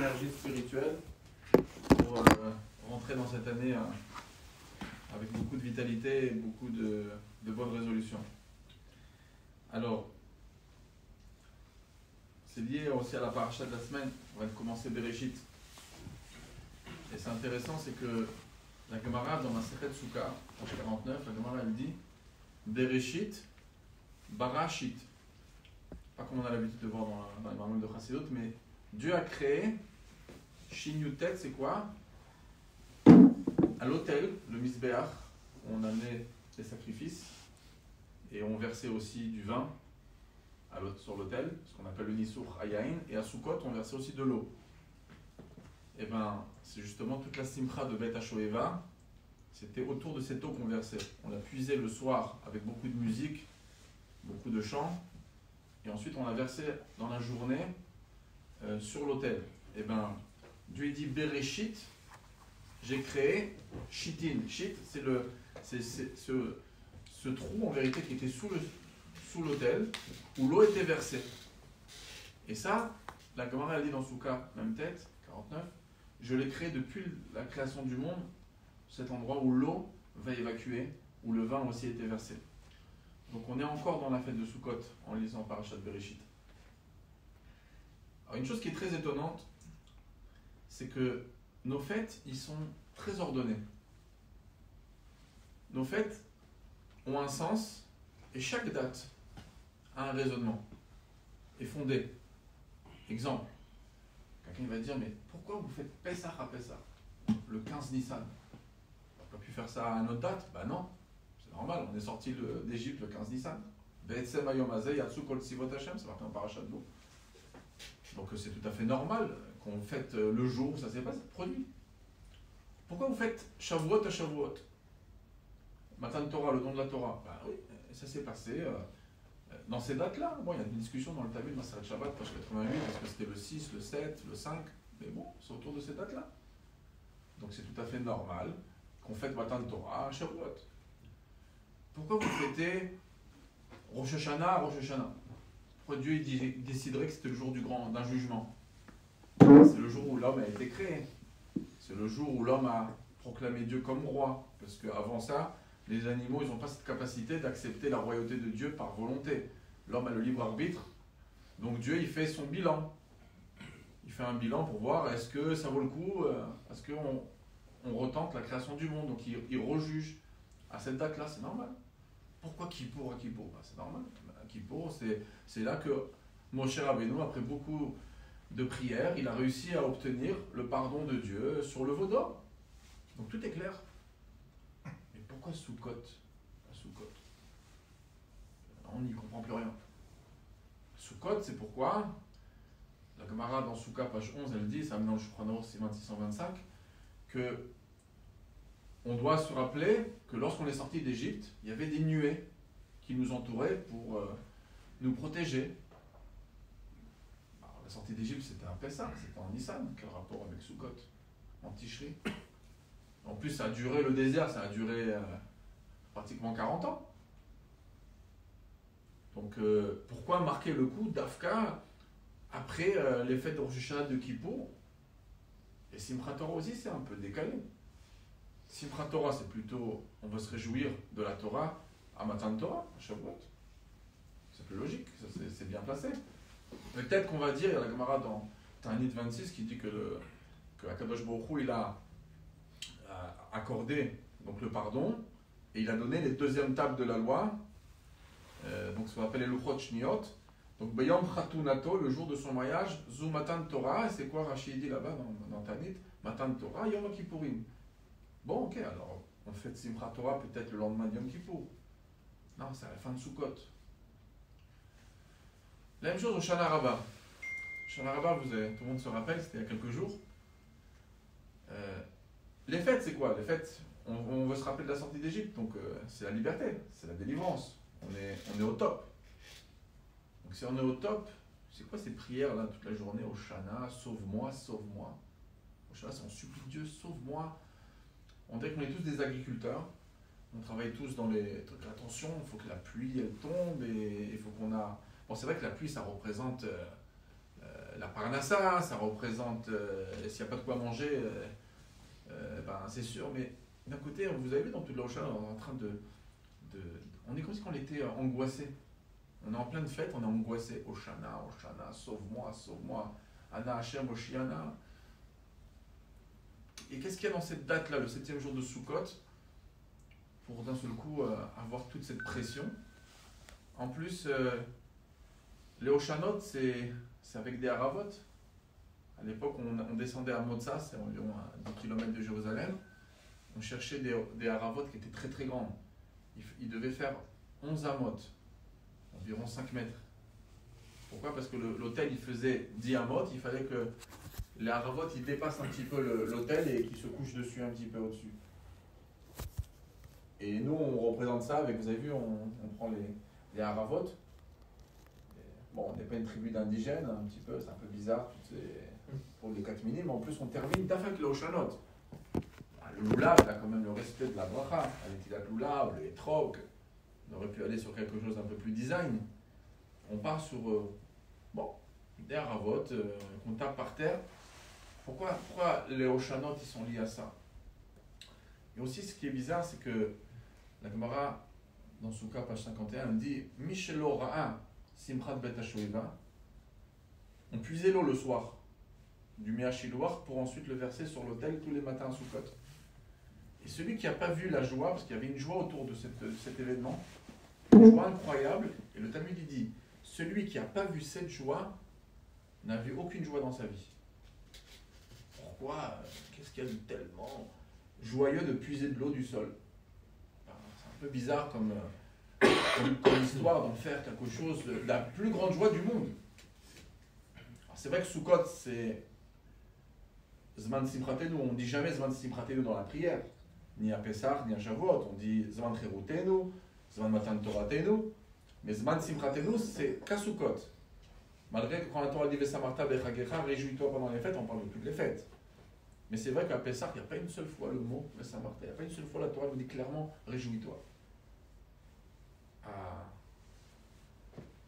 d'énergie spirituelle pour rentrer dans cette année avec beaucoup de vitalité et beaucoup de bonnes résolutions. Alors, c'est lié aussi à la paracha de la semaine. On va commencer Bereshit. Et c'est intéressant, c'est que la Gemara dans Masechet Souka, page 49, la Gemara elle dit Bereshit, Barashit. Pas comme on a l'habitude de voir dans les manuels de Chassidut, mais Dieu a créé, Shinyutet, c'est quoi? À l'autel, le Misbeach, on amenait les sacrifices et on versait aussi du vin sur l'autel, ce qu'on appelle le Nisur Hayain, et à Sukkot, on versait aussi de l'eau. Et bien, c'est justement toute la simcha de Beth HaShoeva, c'était autour de cette eau qu'on versait. On l'a puisé le soir avec beaucoup de musique, beaucoup de chants, et ensuite on l'a versé dans la journée sur l'autel. Et bien, Dieu dit Bereshit, j'ai créé Shitin. Shit, c'est ce trou en vérité qui était sous l'autel, où l'eau était versée. Et ça, la Gemara a dit dans Souka, même tête, 49, je l'ai créé depuis la création du monde, cet endroit où l'eau va évacuer, où le vin aussi était versé. Donc on est encore dans la fête de Sukkot en lisant Parashat Bereshit. Alors une chose qui est très étonnante, c'est que nos fêtes, ils sont très ordonnés. Nos fêtes ont un sens et chaque date a un raisonnement, est fondée. Exemple, quelqu'un va dire, mais pourquoi vous faites Pessah à Pessah, le 15 Nissan? On n'a pas pu faire ça à une autre date? Ben non, c'est normal, on est sorti d'Égypte le 15 Nissan. Ve'etzem hayom hazeh yatsu kol tzivot Hashem, c'est marqué en parashat Bo. Donc c'est tout à fait normal qu'on fête le jour où ça s'est produit. Pourquoi vous faites Shavuot à Shavuot? Matan Torah, le don de la Torah. Ben oui, ça s'est passé dans ces dates-là. Bon, il y a une discussion dans le Talmud Maseret Shabbat, page 88, est-ce que c'était le 6, le 7, le 5? Mais bon, c'est autour de ces dates-là. Donc c'est tout à fait normal qu'on fête Matan Torah à Shavuot. Pourquoi vous fêtez Rosh Hashanah à Rosh Hashanah? Pourquoi Dieu déciderait que c'était le jour d'un jugement? C'est le jour où l'homme a été créé. C'est le jour où l'homme a proclamé Dieu comme roi. Parce qu'avant ça, les animaux, ils n'ont pas cette capacité d'accepter la royauté de Dieu par volonté. L'homme a le libre arbitre. Donc Dieu, il fait son bilan. Il fait un bilan pour voir est-ce que ça vaut le coup, est-ce qu'on retente la création du monde. Donc il rejuge. À cette date-là, c'est normal. Pourquoi Kippour à Kippour? C'est normal. À Kippour, c'est là que Moshe Rabbeinu, après beaucoup de prières, il a réussi à obtenir le pardon de Dieu sur le veau d'or. Donc tout est clair. Mais pourquoi Sukkot à Sukkot? On n'y comprend plus rien. Sukkot, c'est pourquoi la Gemara dans Souka, page 11, elle dit, ça me dans le Shulchan 625, que on doit se rappeler que lorsqu'on est sorti d'Égypte, il y avait des nuées qui nous entouraient pour nous protéger. Alors, la sortie d'Égypte, c'était un Pessah, c'était en Nissan. Quel rapport avec Sukkot? En Tishri. En plus, ça a duré le désert, ça a duré pratiquement 40 ans. Donc, pourquoi marquer le coup d'Afka après les fêtes de Rosh Hashanah de Kippour? Et Simchat Torah aussi, c'est un peu décalé. Simchat Torah, c'est plutôt, on veut se réjouir de la Torah à Matan Torah, à Shavuot. C'est plus logique, c'est bien placé. Peut-être qu'on va dire, il y a la Gemara dans Ta'anit 26 qui dit que Akadosh Baruch Hu, il a accordé donc, le pardon et il a donné les deuxièmes tables de la loi, donc ce qu'on appelle les Luchot Shniot. Donc Beyom Chatunato, le jour de son mariage, Zu Matan Torah, et c'est quoi Rachid dit là-bas dans Ta'anit? Matan Torah, Yom Kippourim. Bon, ok, alors on fait Simchat Torah peut-être le lendemain de Yom Kippour. Non, c'est à la fin de Sukkot. La même chose au Shana Rabbah. Shana Rabbah, tout le monde se rappelle, c'était il y a quelques jours. Les fêtes, c'est quoi? Les fêtes, on veut se rappeler de la sortie d'Égypte, donc c'est la liberté, c'est la délivrance. On est au top. Donc si on est au top, c'est quoi ces prières là toute la journée au Shana? Sauve-moi, sauve-moi. Au Shana, c'est on supplie Dieu, sauve-moi. On dirait qu'on est tous des agriculteurs, on travaille tous dans les trucs, attention, il faut que la pluie elle tombe et il faut qu'on a... Bon, c'est vrai que la pluie ça représente la parnassa, ça représente s'il n'y a pas de quoi manger, c'est sûr, mais d'un côté, vous avez vu dans toute la Hoshana, on est en train on est comme si on était angoissé. On est en pleine fête, on est angoissé. Hoshana, Hoshana, sauve-moi, sauve-moi. Ana Hashem, Hoshiana. Et qu'est-ce qu'il y a dans cette date-là, le 7e jour de Sukkot, pour d'un seul coup avoir toute cette pression? En plus, les Hoshanot, c'est avec des haravot. À l'époque, on descendait à Motza, c'est environ à 10 km de Jérusalem. On cherchait des haravot qui étaient très très grandes. Il devait faire 11 amot, environ 5 mètres. Pourquoi? Parce que l'autel il faisait 10 amot, il fallait que les haravot ils dépassent un petit peu l'autel et qu'ils se couchent dessus un petit peu au-dessus. Et nous on représente ça avec, vous avez vu, on prend les haravot. Bon, on n'est pas une tribu d'indigènes, un petit peu, c'est un peu bizarre pour les 4 minimes, mais en plus on termine d'affaire le Hoshanot. Le loulav, il a quand même le respect de la bracha, avec la loulav, le etrog. On aurait pu aller sur quelque chose d'un peu plus design. On part sur des haravot qu'on tape par terre. Pourquoi les Hoshanot ils sont liés à ça? Et aussi, ce qui est bizarre, c'est que la Gemara, dans Souka, page 51, elle dit Mishelo Ra'a Simchat Bet HaShoeva. On puisait l'eau le soir du Méachilouar pour ensuite le verser sur l'autel tous les matins à Soukot. Et celui qui n'a pas vu la joie, parce qu'il y avait une joie autour de cet événement, une joie incroyable, et le Talmud il dit celui qui n'a pas vu cette joie n'a vu aucune joie dans sa vie. Pourquoi? Qu'est-ce qu'il y a de tellement joyeux de puiser de l'eau du sol? C'est un peu bizarre comme histoire d'en faire quelque chose de la plus grande joie du monde. Alors c'est vrai que Soukot, c'est Zman Simchatenu, on ne dit jamais Zman Simchatenu dans la prière, ni à Pessah, ni à Shavuot, on dit Zman Cherutenu, Zman Matan Toratenu, mais Zman Simchatenu, c'est qu'à Soukot. Malgré que quand la Torah dit Vesamarta Bechagecha, réjouis-toi pendant les fêtes, on parle de toutes les fêtes. Mais c'est vrai qu'à Pessah, il n'y a pas une seule fois le mot Vesamarta, il n'y a pas une seule fois la Torah nous dit clairement réjouis-toi.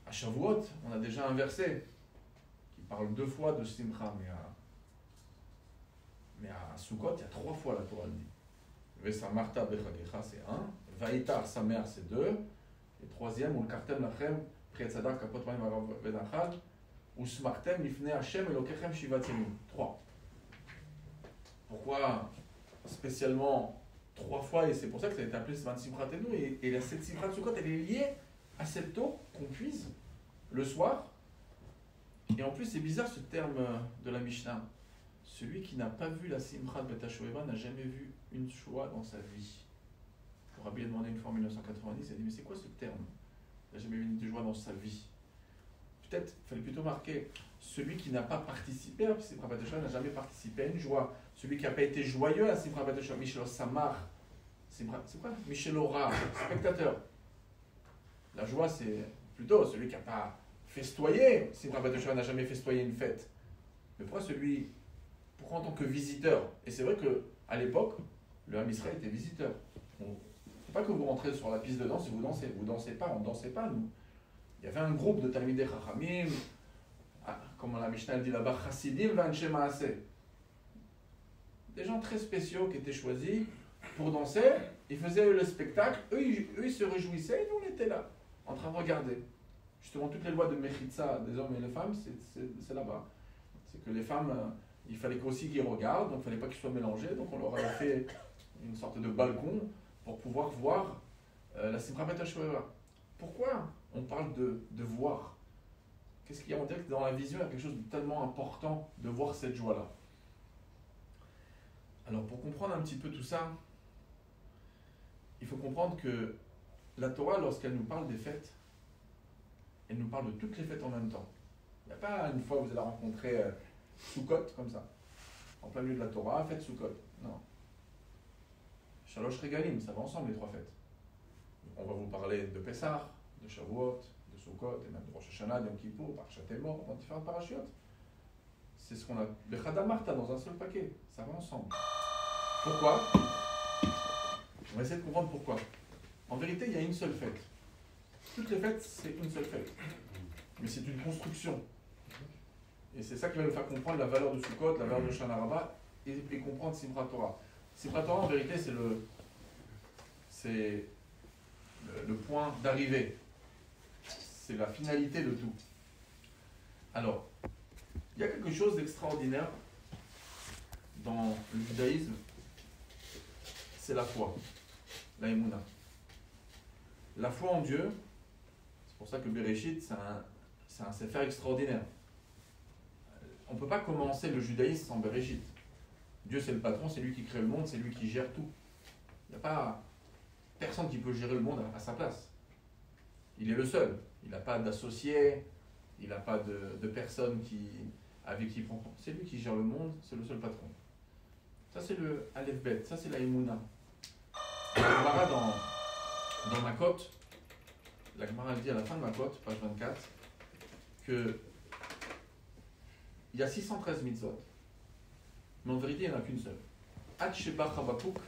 À Shavuot, on a déjà un verset qui parle 2 fois de Simcha, mais à Sukkot, il y a 3 fois la Torah dit. Vesamarta bechagecha, c'est 1. Vaïtar, sa mère, c'est 2. Et 3e, ou le kartem lachem, prietzadak, kapot maim vedachal, ou smartem lifne Hashem elokechem shivatzenu. 3. Pourquoi spécialement 3 fois? Et c'est pour ça que ça a été appelé Zman Simchatenu. Et cette Simchat de Sukkot, elle est liée à cette eau qu'on puise le soir. Et en plus, c'est bizarre ce terme de la Mishnah. Celui qui n'a pas vu la Simchat Bet HaShoeva n'a jamais vu une joie dans sa vie. Pour Rabbi a demandé une fois en 1990, il a dit mais c'est quoi ce terme? Il n'a jamais vu une joie dans sa vie. Peut-être, il fallait plutôt marquer celui qui n'a pas participé à la Simchat Bet HaShoeva n'a jamais participé à une joie. Celui qui n'a pas été joyeux à la Simchat Bet HaShoeva, Michel Samar, c'est quoi? Michel Aura, spectateur. La joie, c'est plutôt celui qui n'a pas festoyé. Simchat Bet HaShoeva n'a jamais festoyé une fête. Mais pourquoi en tant que visiteur? Et c'est vrai qu'à l'époque, le Ham Israël était visiteur. C'est pas que vous rentrez sur la piste de danse et vous dansez. Vous dansez pas, on ne dansait pas, nous. Il y avait un groupe de Talmidei Chachamim, comme la Mishnah dit là-bas, Chassidim v'Anshe Maaseh. Des gens très spéciaux qui étaient choisis pour danser. Ils faisaient le spectacle. Eux, ils se réjouissaient et nous, on était là, en train de regarder. Justement, toutes les lois de Mechitza des hommes et des femmes, c'est là-bas. C'est que les femmes, il fallait aussi qu'ils regardent, donc il ne fallait pas qu'ils soient mélangés. Donc on leur avait fait une sorte de balcon pour pouvoir voir la Simchat Bet HaShoeva. Pourquoi on parle de voir? Qu'est-ce qu'il y a? On dirait que dans la vision, il y a quelque chose de tellement important de voir cette joie-là. Alors pour comprendre un petit peu tout ça, il faut comprendre que la Torah, lorsqu'elle nous parle des fêtes, elle nous parle de toutes les fêtes en même temps. Il n'y a pas une fois où vous allez rencontrer Sukkot comme ça, en plein milieu de la Torah, fête Sukkot. Non. Shalosh Regalim, ça va ensemble les 3 fêtes. On va vous parler de Pessah, de Shavuot, de Sukkot, et même de Rosh Hashanah, de Yom Kippour, Parashat Emor, dans différentes parachiotes. C'est ce qu'on a Bechada Marta dans un seul paquet. Ça va ensemble. Pourquoi? On va essayer de comprendre pourquoi. En vérité, il y a une seule fête. Toutes les fêtes, c'est une seule fête. Mais c'est une construction. Et c'est ça qui va nous faire comprendre la valeur de Sukkot, la valeur de Shana Rabbah, et comprendre Simchat Torah. Simchat Torah, en vérité, c'est le point d'arrivée. C'est la finalité de tout. Alors, il y a quelque chose d'extraordinaire dans le judaïsme, c'est la foi, la Emouna. La foi en Dieu, c'est pour ça que Bereshit, c'est un sefer extraordinaire. On ne peut pas commencer le judaïsme sans Bereshit. Dieu, c'est le patron, c'est lui qui crée le monde, c'est lui qui gère tout. Il n'y a pas personne qui peut gérer le monde à sa place. Il est le seul. Il n'a pas d'associé, il n'a pas de personne avec qui il prend. C'est lui qui gère le monde, c'est le seul patron. Ça, c'est le Aleph Bet, ça, c'est la Emouna. La Gemara dans Makot, la Gemara dit à la fin de Makot, page 24, que il y a 613 mitzvot, mais en vérité, il n'y en a qu'une seule. Ad Sheba Habakkuk,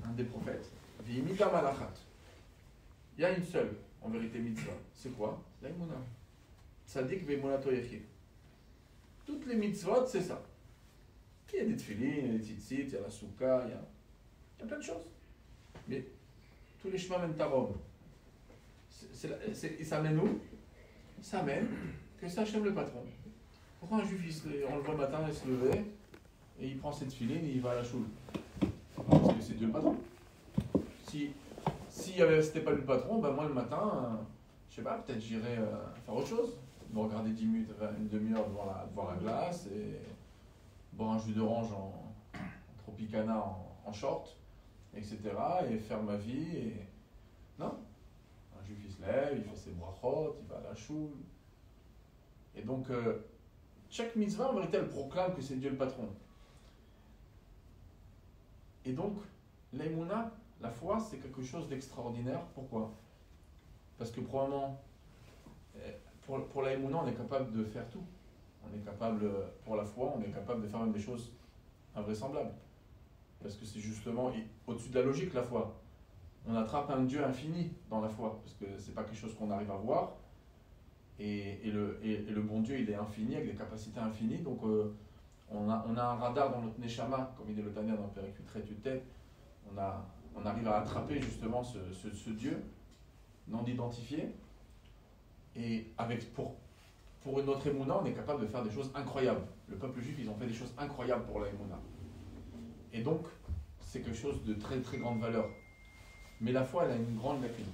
un des prophètes, V'imida Malachat. Il y a une seule, en vérité, mitzvah. C'est quoi? La Emouna. Tzadik ve'emunato yechid. Toutes les mitzvot, c'est ça. Il y a des tefillin, il y a des tzitzit, il y a la souka, il y a plein de choses. Mais tous les chemins mènent à Rome. Ça mène où? Ça mène que c'est Hachem le patron. Pourquoi un juif, on le voit le matin, il se levait, et il prend cette tefillin et il va à la choule? Parce que c'est Dieu le patron. Si c'était pas lui le patron, ben moi le matin, je sais pas, peut-être j'irais faire autre chose. Me regarder 10 minutes, une demi-heure devant la glace et boire un jus d'orange en Tropicana en short, etc. Et faire ma vie. Et... Non. Un juif il se lève, il fait ses brachot, il va à la choule. Et donc, chaque mitzvah, en vérité, elle proclame que c'est Dieu le patron. Et donc, l'aïmouna, la foi, c'est quelque chose d'extraordinaire. Pourquoi? Parce que probablement, pour l'aïmouna, on est capable de faire tout. On est capable, pour la foi, on est capable de faire même des choses invraisemblables. Parce que c'est justement au-dessus de la logique, la foi. On attrape un Dieu infini dans la foi, parce que c'est pas quelque chose qu'on arrive à voir. Et le bon Dieu, il est infini, avec des capacités infinies. Donc, on a un radar dans notre Neshama, comme il est le Tanya dans Perikut Tête. On arrive à attraper justement ce Dieu non identifié. Et pour une autre Emouna, on est capable de faire des choses incroyables. Le peuple juif, ils ont fait des choses incroyables pour la Emouna. Et donc, c'est quelque chose de très très grande valeur. Mais la foi, elle a une grande lacune.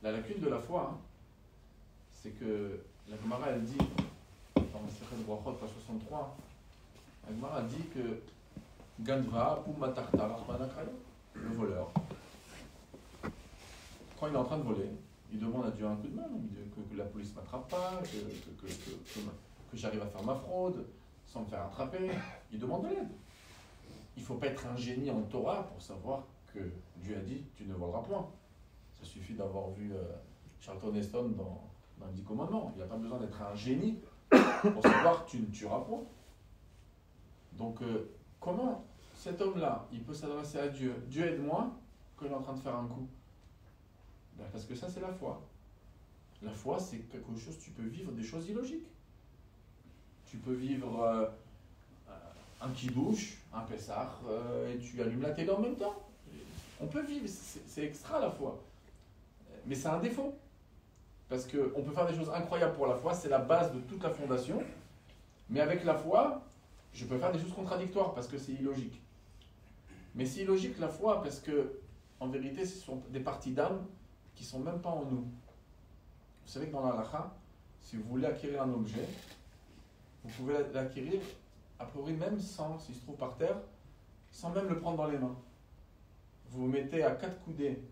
La lacune de la foi, hein, c'est que la Gemara, elle dit, dans le Sechet de Brachot, page 63, la Gemara dit que Gandva, Pumatartar, le voleur, quand il est en train de voler, il demande à Dieu un coup de main, que la police ne m'attrape pas, que j'arrive à faire ma fraude sans me faire attraper. Il demande de l'aide. Il ne faut pas être un génie en Torah pour savoir que Dieu a dit tu ne voleras point. Ça suffit d'avoir vu Charlton Heston dans les 10 commandements. Il n'y a pas besoin d'être un génie pour savoir que tu ne tueras point. Donc, comment cet homme-là, il peut s'adresser à Dieu? Dieu aide-moi quand il est en train de faire un coup. Ben, parce que ça, c'est la foi. La foi, c'est quelque chose, tu peux vivre des choses illogiques. Tu peux vivre un kidouche, un pessar, et tu allumes la télé en même temps. On peut vivre, c'est extra la foi. Mais c'est un défaut. Parce qu'on peut faire des choses incroyables pour la foi, c'est la base de toute la fondation. Mais avec la foi, je peux faire des choses contradictoires parce que c'est illogique. Mais c'est illogique la foi parce que, en vérité, ce sont des parties d'âme qui ne sont même pas en nous. Vous savez que dans la halakha, si vous voulez acquérir un objet, vous pouvez l'acquérir a priori même s'il se trouve par terre, sans même le prendre dans les mains. Vous vous mettez à 4 coudées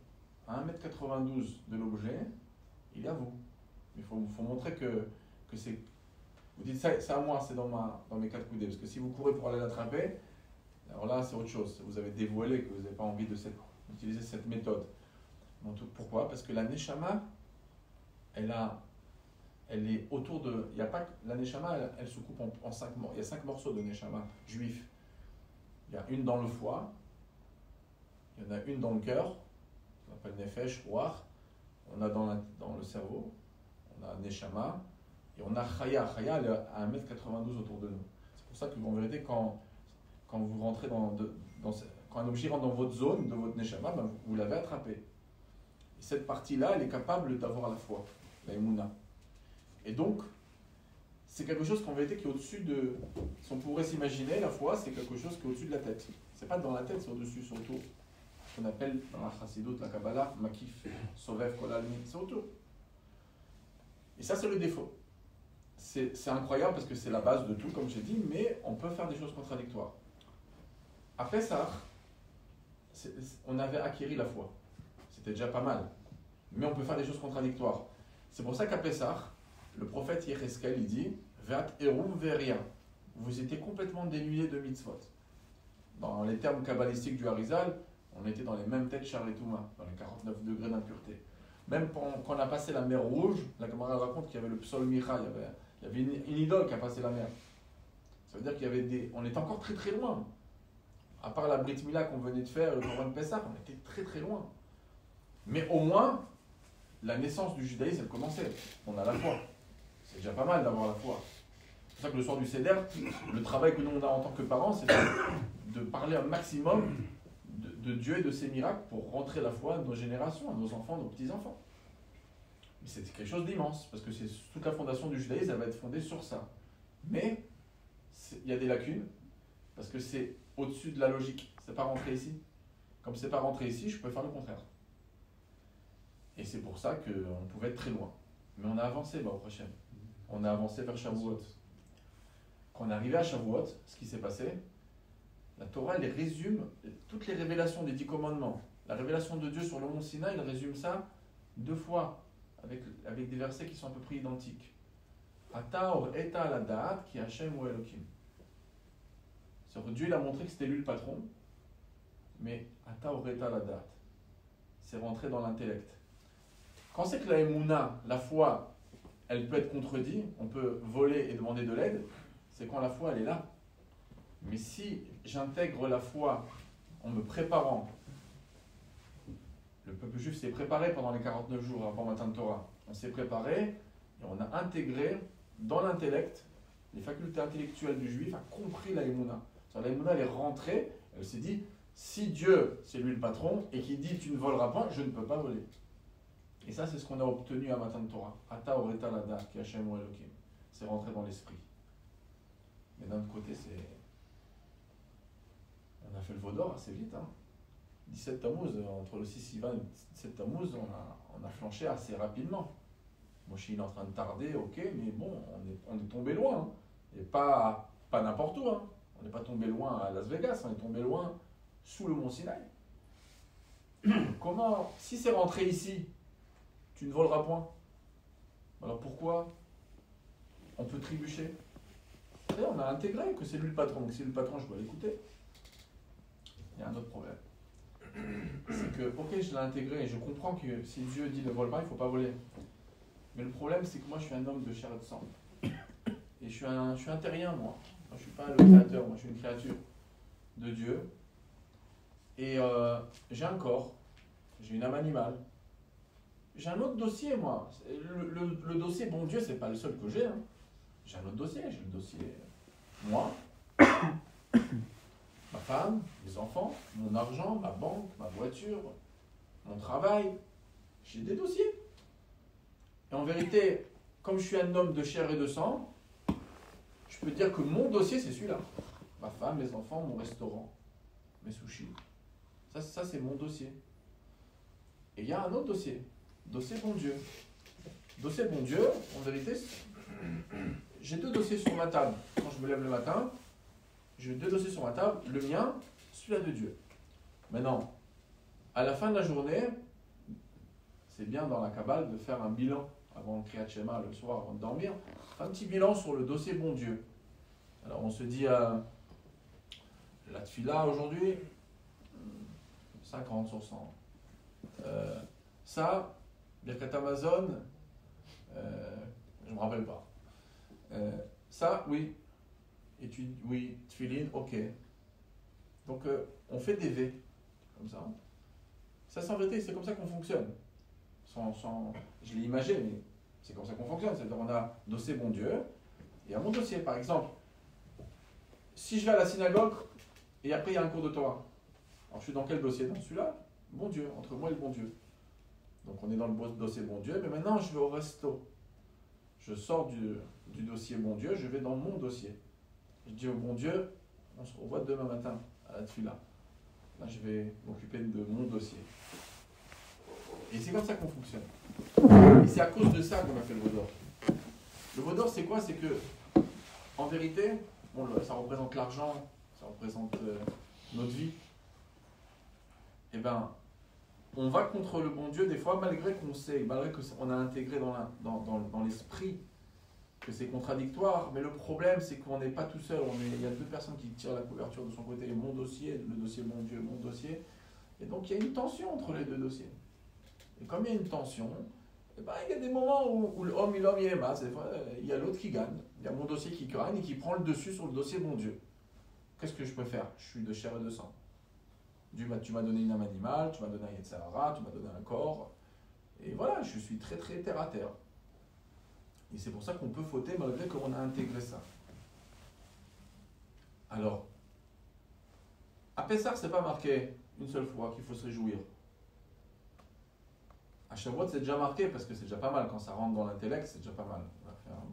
à 1,92 m de l'objet, il est à vous. Il faut montrer que c'est... Vous dites, c'est à moi, c'est dans mes 4 coudées. Parce que si vous courez pour aller l'attraper, alors là, c'est autre chose. Vous avez dévoilé que vous n'avez pas envie d'utiliser cette méthode. Donc, pourquoi? Parce que la Neshama, elle est autour de... Il y a pas, la Neshama, elle se coupe en 5 morceaux. Il y a 5 morceaux de Neshama juifs. Il y a une dans le foie, il y en a une dans le cœur, on appelle Nefesh, Ruach, on a dans le cerveau, on a Neshama, Et on a Chaya. Chaya, elle est à 1,92 m autour de nous. C'est pour ça que, en vérité, quand vous rentrez quand un objet rentre dans votre zone, de votre Neshama, ben, vous l'avez attrapé. Et cette partie-là, elle est capable d'avoir la foi, la Emouna. Et donc, c'est quelque chose qu'en vérité qui est au-dessus de... Si on pourrait s'imaginer, la foi, c'est quelque chose qui est au-dessus de la tête. C'est pas dans la tête, c'est au-dessus, c'est autour. Ce qu'on appelle dans la Chassidut, la Kabbalah, Makif, Sovev, Kolalmi, c'est autour. Et ça, c'est le défaut. C'est incroyable parce que c'est la base de tout, comme j'ai dit, mais on peut faire des choses contradictoires. À Pessah, on avait acquis la foi. C'était déjà pas mal. Mais on peut faire des choses contradictoires. C'est pour ça qu'à Pessah, le prophète Yecheskel, il dit Vat erum veria. Vous étiez complètement dénudés de mitzvot. Dans les termes kabbalistiques du Harizal, on était dans les mêmes têtes Charletouma, dans les 49 degrés d'impureté. Même quand on a passé la mer Rouge, la camarade raconte qu'il y avait le Psol Micha, il y avait une idole qui a passé la mer. Ça veut dire qu'il y avait on était encore très très loin. À part la Brit Mila qu'on venait de faire, le Corban Pessah, on était très très loin. Mais au moins, la naissance du judaïsme, elle commençait. On a la foi. C'est déjà pas mal d'avoir la foi. C'est pour ça que le soir du Seder, le travail que nous on a en tant que parents, c'est de parler un maximum de Dieu et de ses miracles pour rentrer la foi à nos générations, à nos enfants, à nos petits-enfants. Mais c'est quelque chose d'immense, parce que toute la fondation du judaïsme, elle va être fondée sur ça. Mais il y a des lacunes, parce que c'est au-dessus de la logique. C'est pas rentré ici. Comme c'est pas rentré ici, je peux faire le contraire. Et c'est pour ça qu'on pouvait être très loin. Mais on a avancé, au prochain. On a avancé vers Shavuot. Quand on est arrivé à Shavuot, ce qui s'est passé, la Torah, elle résume toutes les révélations des 10 commandements. La révélation de Dieu sur le mont Sinaï, il résume ça 2 fois, avec des versets qui sont à peu près identiques. Ata or eta la da'at ki Hashem ou Elohim. Dieu, il a montré que c'était lui le patron, mais Ata or eta la da'at. C'est rentré dans l'intellect. Quand c'est que la Emouna, la foi, elle peut être contredite, on peut voler et demander de l'aide, c'est quand la foi, elle est là. Mais si j'intègre la foi en me préparant, le peuple juif s'est préparé pendant les 49 jours avant Matan Torah, on s'est préparé et on a intégré dans l'intellect, les facultés intellectuelles du juif a compris la Emouna. La Emouna, elle est rentrée, elle s'est dit, si Dieu, c'est lui le patron, et qu'il dit tu ne voleras pas, je ne peux pas voler. Et ça, c'est ce qu'on a obtenu à Matan Torah. Ata oreta lada, ki Hashem ou Elohim. C'est rentré dans l'esprit. Mais d'un autre côté, on a fait le veau d'or assez vite. 17 Tammuz, entre le 6 Sivan et le 17 Tammuz, on a flanché assez rapidement. Moshe, il est en train de tarder, ok, mais bon, on est tombé loin. Et pas n'importe où. On n'est pas tombé loin à Las Vegas, on est tombé loin sous le mont Sinaï. Comment, si c'est rentré ici, tu ne voleras point. Alors pourquoi on peut trébucher? On a intégré que c'est lui le patron. Donc si le patron, je dois l'écouter. Il y a un autre problème. C'est que, ok, je l'ai intégré et je comprends que si Dieu dit ne vole pas, il ne faut pas voler. Mais le problème, c'est que moi, je suis un homme de chair et de sang. Et je suis un terrien, moi. Je ne suis pas le créateur, moi, je suis une créature de Dieu. Et j'ai un corps, j'ai une âme animale. J'ai un autre dossier, moi. Le dossier bon Dieu, c'est pas le seul que j'ai. J'ai un autre dossier. J'ai le dossier moi, ma femme, mes enfants, mon argent, ma banque, ma voiture, mon travail. J'ai des dossiers. Et en vérité, comme je suis un homme de chair et de sang, je peux dire que mon dossier, c'est celui-là. Ma femme, mes enfants, mon restaurant, mes sushis. Ça c'est mon dossier. Et il y a un autre dossier. Dossier bon Dieu. Dossier bon Dieu, en vérité, j'ai 2 dossiers sur ma table. Quand je me lève le matin, j'ai 2 dossiers sur ma table. Le mien, celui-là de Dieu. Maintenant, à la fin de la journée, c'est bien dans la Kabbale de faire un bilan avant le Kriyat Shema le soir, avant de dormir. Un petit bilan sur le dossier bon Dieu. Alors on se dit, la tfila aujourd'hui, 50 sur 100. Ça, Birkat Amazon, je ne me rappelle pas. Ça, oui. Étude, oui. Tfilin, ok. Donc, on fait des V, comme ça. Ça, c'est en vérité, c'est comme ça qu'on fonctionne. Je l'ai imagé, mais C'est comme ça qu'on fonctionne. C'est-à-dire on a dossier bon Dieu et un mon dossier. Par exemple, si je vais à la synagogue et après il y a un cours de Torah, alors je suis dans quel dossier? Dans celui-là, bon Dieu, entre moi et le bon Dieu. Donc on est dans le dossier bon Dieu, mais maintenant je vais au resto. Je sors du dossier bon Dieu, je vais dans mon dossier. Je dis au bon Dieu, on se revoit demain matin à la tefila. Là je vais m'occuper de mon dossier. Et c'est comme ça qu'on fonctionne. Et c'est à cause de ça qu'on a fait le Vaudor. Le Vaudor c'est quoi? C'est que, en vérité, bon, ça représente l'argent, ça représente notre vie. Et ben, on va contre le bon Dieu des fois, malgré qu'on sait, malgré qu'on a intégré dans l'esprit que c'est contradictoire, mais le problème c'est qu'on n'est pas tout seul, il y a deux personnes qui tirent la couverture de son côté, mon dossier, le dossier mon Dieu, mon dossier, et donc il y a une tension entre les deux dossiers. Et comme il y a une tension, et ben, il y a des moments où l'homme il est masse, des fois il y a l'autre qui gagne, il y a mon dossier qui gagne et qui prend le dessus sur le dossier mon Dieu. Qu'est-ce que je peux faire? Je suis de chair et de sang. Tu m'as donné une âme animale, tu m'as donné un Yetzirah, tu m'as donné un corps. Et voilà, je suis très très terre à terre. Et c'est pour ça qu'on peut fauter malgré qu'on a intégré ça. Alors, à Pessah, c'est pas marqué une seule fois qu'il faut se réjouir. À Shavuot, c'est déjà marqué parce que c'est déjà pas mal. Quand ça rentre dans l'intellect, c'est déjà pas mal.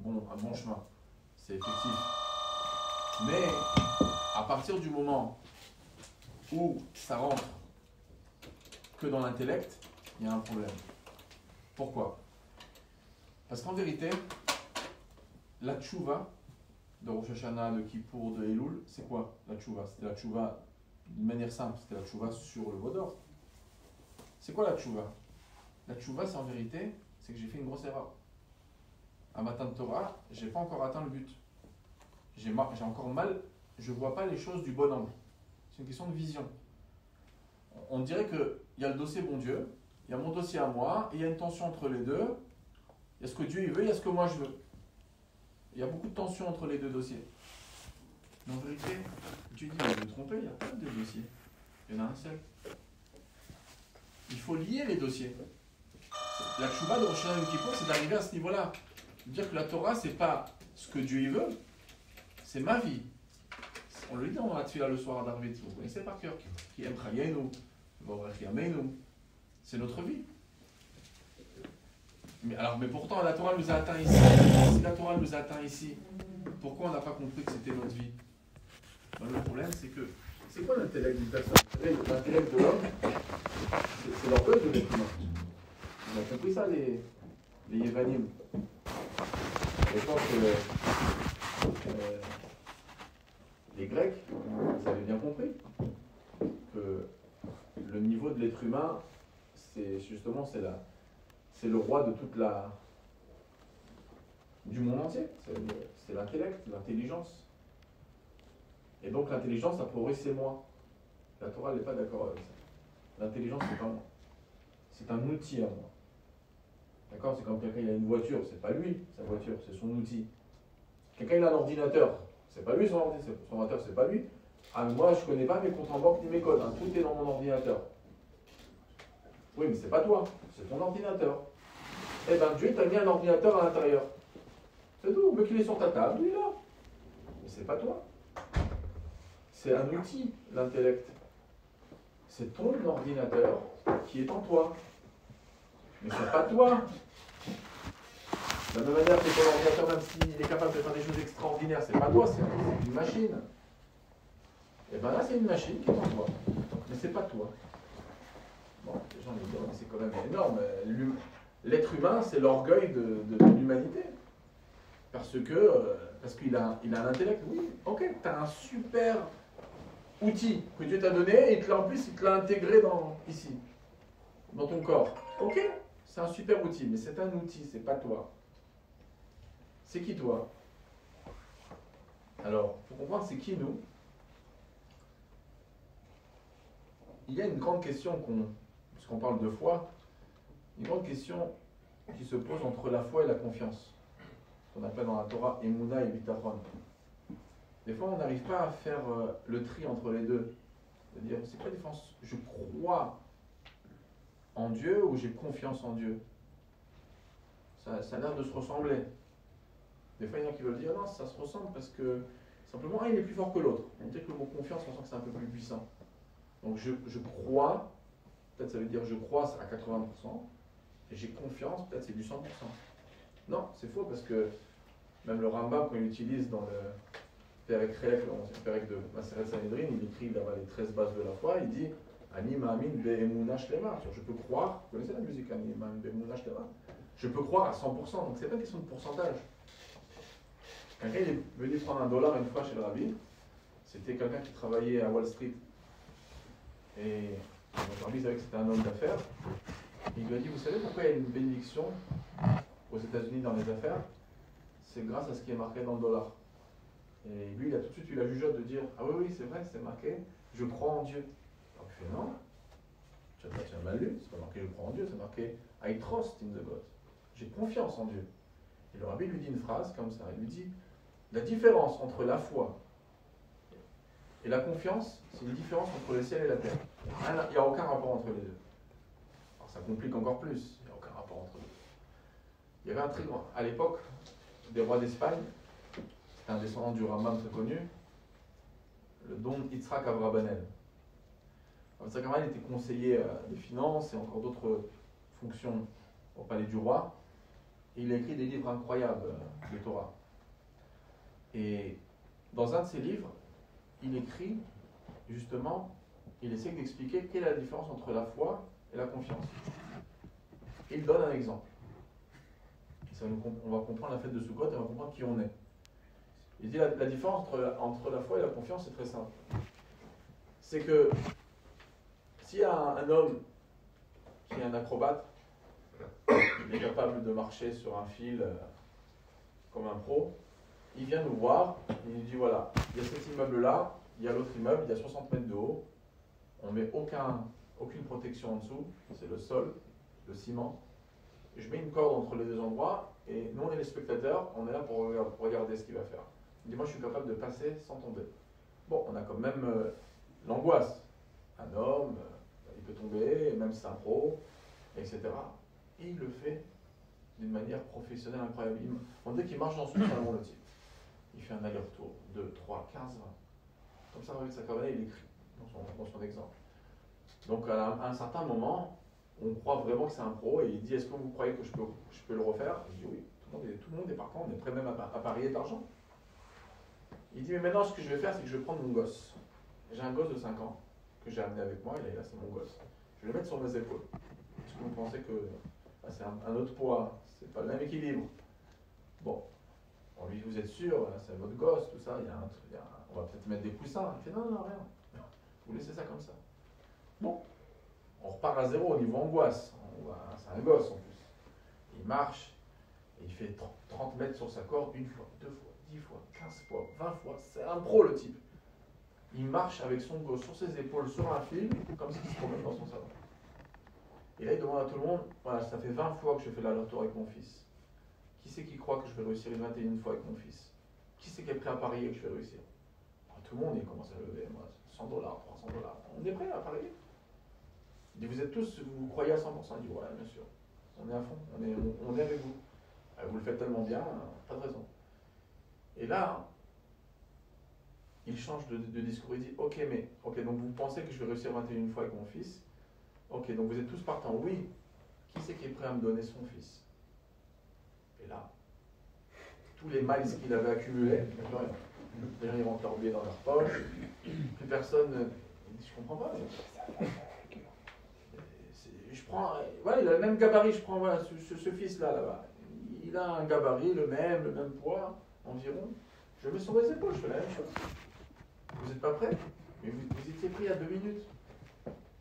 On a fait un bon chemin. C'est effectif. Mais à partir du moment où ça rentre que dans l'intellect, il y a un problème. Pourquoi? Parce qu'en vérité, la tchouva de Rosh Hashanah, de Kippour, de Elul, c'est quoi la tchouva? C'était la tchouva d'une manière simple, c'était la tchouva sur le Vaudor. C'est quoi la tchouva? La tchouva, c'est en vérité, c'est que j'ai fait une grosse erreur. À Matan Torah, j'ai pas encore atteint le but. J'ai encore mal, je vois pas les choses du bon angle. C'est une question de vision. On dirait qu'il y a le dossier bon Dieu, il y a mon dossier à moi, et il y a une tension entre les deux. Il y a ce que Dieu il veut, il y a ce que moi je veux. Il y a beaucoup de tension entre les deux dossiers. Mais en vérité, Dieu dit, vous vous trompez, il n'y a pas de deux dossiers. Il y en a un seul. Il faut lier les dossiers. La tchouva de Rosh Hashanah Yom Kippour, c'est d'arriver à ce niveau-là. De dire que la Torah, c'est pas ce que Dieu il veut, c'est ma vie. On le dit dans la tefila le soir à Darvit, vous connaissez par cœur, qui aime Chayenu, c'est notre vie. Mais pourtant, la Torah nous a atteint ici. Si la Torah nous a atteint ici, pourquoi on n'a pas compris que c'était notre vie? Le problème, c'est que, c'est quoi l'intellect d'une personne? L'intellect de l'homme, c'est l'orgueil de l'être humain. Ils ont compris ça, les Yévanim. À l'époque, les Grecs, ils avaient bien compris que le niveau de l'être humain, c'est justement, c'est le roi de du monde entier. C'est l'intellect, l'intelligence. Et donc l'intelligence, a priori, c'est moi. La Torah n'est pas d'accord avec ça. L'intelligence, c'est pas moi. C'est un outil à moi. D'accord? C'est comme quelqu'un il a une voiture, c'est pas lui, sa voiture, c'est son outil. Quelqu'un il a un ordinateur, c'est pas lui son ordinateur, c'est pas lui. Ah, moi je connais pas mes comptes en banque ni mes codes, hein. Tout est dans mon ordinateur. Oui, mais c'est pas toi, c'est ton ordinateur. Eh bien Dieu t'a mis un ordinateur à l'intérieur. C'est tout, mais qu'il est sur ta table, il est là. Mais c'est pas toi. C'est un outil, l'intellect. C'est ton ordinateur qui est en toi. Mais c'est pas toi. De la même manière que ton ordinateur, même s'il est capable de faire des choses extraordinaires, c'est pas toi, c'est une machine. Et bien là, c'est une machine qui est en toi. Mais c'est pas toi. Bon, les gens vont dire, mais c'est quand même énorme. L'être humain, c'est l'orgueil de l'humanité. Parce qu'il a un intellect. Oui, ok, tu as un super outil que Dieu t'a donné et en plus, il te l'a intégré ici, dans ton corps. Ok, c'est un super outil, mais c'est un outil, c'est pas toi. C'est qui toi? Alors, pour comprendre c'est qui nous, il y a une grande question puisqu'on parle de foi, une grande question qui se pose entre la foi et la confiance. Ce qu'on appelle dans la Torah Emouna et Bitachon. Des fois, on n'arrive pas à faire le tri entre les deux. C'est-à-dire, c'est quoi la différence? Je crois en Dieu ou j'ai confiance en Dieu? ça a l'air de se ressembler. Des fois, il y en a qui veulent dire non, ça se ressemble parce que simplement, un il est plus fort que l'autre. On dit que le mot confiance, on sent que c'est un peu plus puissant. Donc je crois, peut-être ça veut dire je crois à 80%, et j'ai confiance, peut-être c'est du 100%. Non, c'est faux parce que même le Rambam, quand il utilise dans le Perek Relek, le Perek de Maseret Sanhedrin, il écrit là-bas les 13 bases de la foi, il dit Ani Ma'amin Be'emuna Shlema. Je peux croire, vous connaissez la musique Ani Ma'amin Be'emuna Shlema? Je peux croire à 100%, donc c'est pas une question de pourcentage. Quelqu'un est venu prendre $1 une fois chez le rabbi, c'était quelqu'un qui travaillait à Wall Street. Et le rabbi savait que c'était un homme d'affaires. Il lui a dit, vous savez pourquoi il y a une bénédiction aux États-Unis dans les affaires? C'est grâce à ce qui est marqué dans le dollar. Et lui, il a tout de suite eu la jugeote de dire, ah oui, c'est vrai, c'est marqué, je crois en Dieu. Alors il fait, non, tu as mal lu, c'est pas marqué je crois en Dieu, c'est marqué I trust in the God. J'ai confiance en Dieu. Et le rabbi lui dit une phrase comme ça, il lui dit, la différence entre la foi et la confiance, c'est une différence entre le ciel et la terre. Il n'y a aucun rapport entre les deux. Alors ça complique encore plus, il n'y a aucun rapport entre les deux. Il y avait un très grand, à l'époque des rois d'Espagne, c'était un descendant du Rambam très connu, le Don Yitzhak Abrabanel. Yitzhak Abrabanel était conseiller des finances et encore d'autres fonctions au palais du roi. Et il a écrit des livres incroyables de Torah. Et dans un de ses livres, il écrit, justement, il essaie d'expliquer quelle est la différence entre la foi et la confiance. Il donne un exemple. On va comprendre la fête de Sukkot et on va comprendre qui on est. Il dit la différence entre la foi et la confiance, c'est très simple. C'est que s'il y a un homme qui est un acrobate, il est capable de marcher sur un fil comme un pro, il vient nous voir, il nous dit voilà, il y a cet immeuble-là, il y a l'autre immeuble, il y a 60 mètres de haut, on ne met aucune protection en dessous, c'est le sol, le ciment. Je mets une corde entre les deux endroits et nous on est les spectateurs, on est là pour regarder ce qu'il va faire. Il dit moi je suis capable de passer sans tomber. Bon, on a quand même l'angoisse. Un homme, il peut tomber, même si c'est un pro, etc. Et il le fait d'une manière professionnelle incroyable. On dit qu'il marche dans son salon le type. Il fait un aller-retour, 2, 3, 15, 20. Comme ça, avec sa caméra, il écrit dans son exemple. Donc à un certain moment, on croit vraiment que c'est un pro et il dit est-ce que vous croyez que je peux le refaire? Il dit oui, tout le monde est partant, on est prêt même à parier de l'argent. Il dit mais maintenant ce que je vais faire c'est que je vais prendre mon gosse. J'ai un gosse de 5 ans que j'ai amené avec moi et là c'est mon gosse. Je vais le mettre sur mes épaules. Est-ce que vous pensez que c'est un autre poids, c'est pas le même équilibre? Bon, on lui dit vous êtes sûr, c'est votre gosse, tout ça, on va peut-être mettre des coussins. Il fait non, rien. Vous laissez ça comme ça. Bon, on repart à zéro au niveau angoisse. C'est un gosse en plus. Il marche et il fait 30 mètres sur sa corde, 1 fois, 2 fois, 10 fois, 15 fois, 20 fois. C'est un pro le type. Il marche avec son gosse sur ses épaules, sur un fil, comme s'il se promène dans son salon. Et là il demande à tout le monde, voilà, ça fait 20 fois que je fais l'aller-retour avec mon fils. Qui c'est qui croit que je vais réussir une 21e fois avec mon fils? Qui c'est qui est prêt à parier que je vais réussir? Alors, tout le monde il commence à lever, moi, $100, $300. On est prêt à parier? Il dit, vous êtes tous, vous croyez à 100%? Il dit, ouais, bien sûr. On est à fond, on est avec vous. Vous le faites tellement bien, pas de raison. Et là, il change de discours, il dit, ok, donc vous pensez que je vais réussir 21 fois avec mon fils? Ok, donc vous êtes tous partants. Oui. Qui c'est qui est prêt à me donner son fils? Et là, tous les miles qu'il avait accumulés, il n'y a plus rien. Les gens ils rentrent leur billet dans leur poche, plus personne. Il dit, je comprends pas. Je prends, voilà, il a le même gabarit, je prends voilà, ce fils-là, là-bas. Il a un gabarit, le même poids, environ. Je le mets sur mes épaules, je fais la même chose. Vous n'êtes pas prêts? Mais vous étiez pris il y a 2 minutes.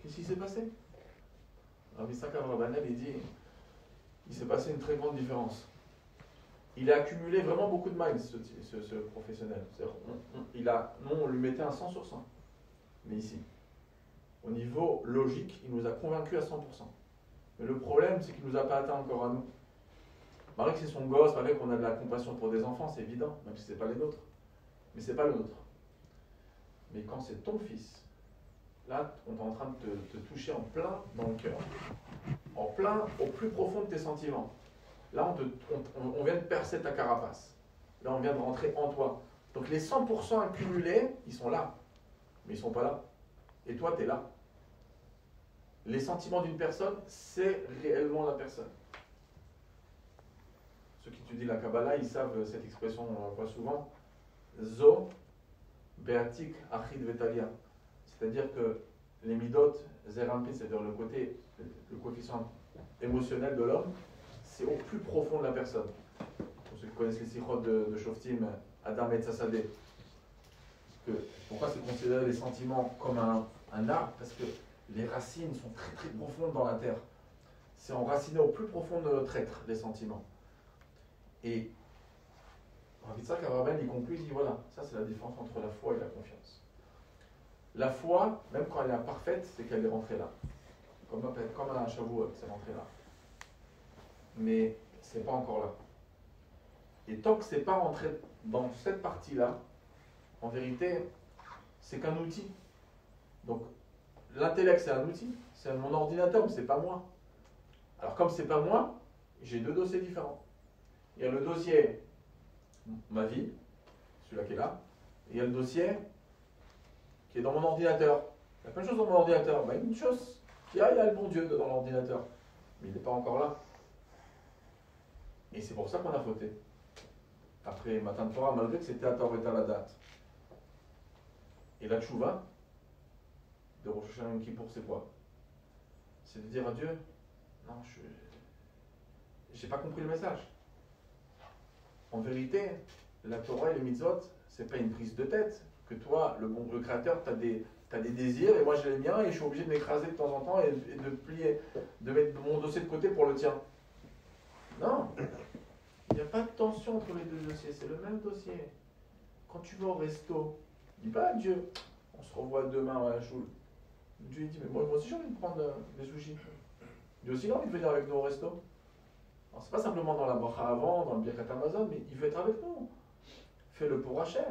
Qu'est-ce qui s'est passé? Alors, Yitzhak Abrabanel, il dit, il s'est passé une très grande différence. Il a accumulé vraiment beaucoup de miles, ce professionnel. On lui mettait un 100 sur 100. Mais ici, au niveau logique, il nous a convaincus à 100%. Mais le problème, c'est qu'il ne nous a pas atteint encore à nous. Malgré que c'est son gosse, malgré qu'on a de la compassion pour des enfants, c'est évident, même si ce n'est pas les nôtres. Mais ce n'est pas le nôtre. Mais quand c'est ton fils, là, on est en train de te toucher en plein dans le cœur. En plein, au plus profond de tes sentiments. Là, on vient de percer ta carapace. Là, on vient de rentrer en toi. Donc les 100% accumulés, ils sont là. Mais ils ne sont pas là. Et toi, tu es là. Les sentiments d'une personne, c'est réellement la personne. Ceux qui étudient la Kabbalah, ils savent cette expression, on la voit souvent. Zo, Beatik, Achid, Vetalia. C'est-à-dire que les midot, Zerampin, c'est-à-dire le coefficient émotionnel de l'homme, c'est au plus profond de la personne. Pour ceux qui connaissent les sikhot de Shoftim, Adam et Tzassadeh. Pourquoi c'est considéré les sentiments comme un arbre? Parce que les racines sont très très profondes dans la terre. C'est enraciné au plus profond de notre être, les sentiments. Et Rav Avraham, il conclut, il dit voilà, ça c'est la différence entre la foi et la confiance. La foi, même quand elle est parfaite, c'est qu'elle est rentrée là. Comme un Shavuot, c'est rentré là. Mais c'est pas encore là. Et tant que c'est pas rentré dans cette partie-là, en vérité, c'est qu'un outil. Donc, l'intellect, c'est un outil. C'est mon ordinateur, mais c'est pas moi. Alors, comme c'est pas moi, j'ai deux dossiers différents. Il y a le dossier ma vie, celui-là qui est là, et il y a le dossier qui est dans mon ordinateur. Il y a plein de choses dans mon ordinateur. Ben, une chose, il y a le bon Dieu dans l'ordinateur. Mais il n'est pas encore là. Et c'est pour ça qu'on a fauté. Après Matan Torah, malgré que c'était à Torah et à la date. Et la tchouva de Rosh Hashanah Yom Kippour, c'est quoi? C'est de dire à Dieu, non, je n'ai pas compris le message. En vérité, la Torah et les mitzvot, c'est pas une prise de tête. Que toi, le Créateur, tu as des désirs et moi j'ai les miens et je suis obligé de m'écraser de temps en temps et de plier, de mettre mon dossier de côté pour le tien. Non, il n'y a pas de tension entre les deux dossiers, c'est le même dossier. Quand tu vas au resto, dis pas à Dieu, on se revoit demain à la choule. Dieu dit, mais moi aussi j'ai envie de prendre des sushis. Dieu aussi il a envie de venir avec nous au resto. Alors c'est pas simplement dans la bracha avant, dans le Birkat Amazon, mais il veut être avec nous. Fais-le pour Hachem.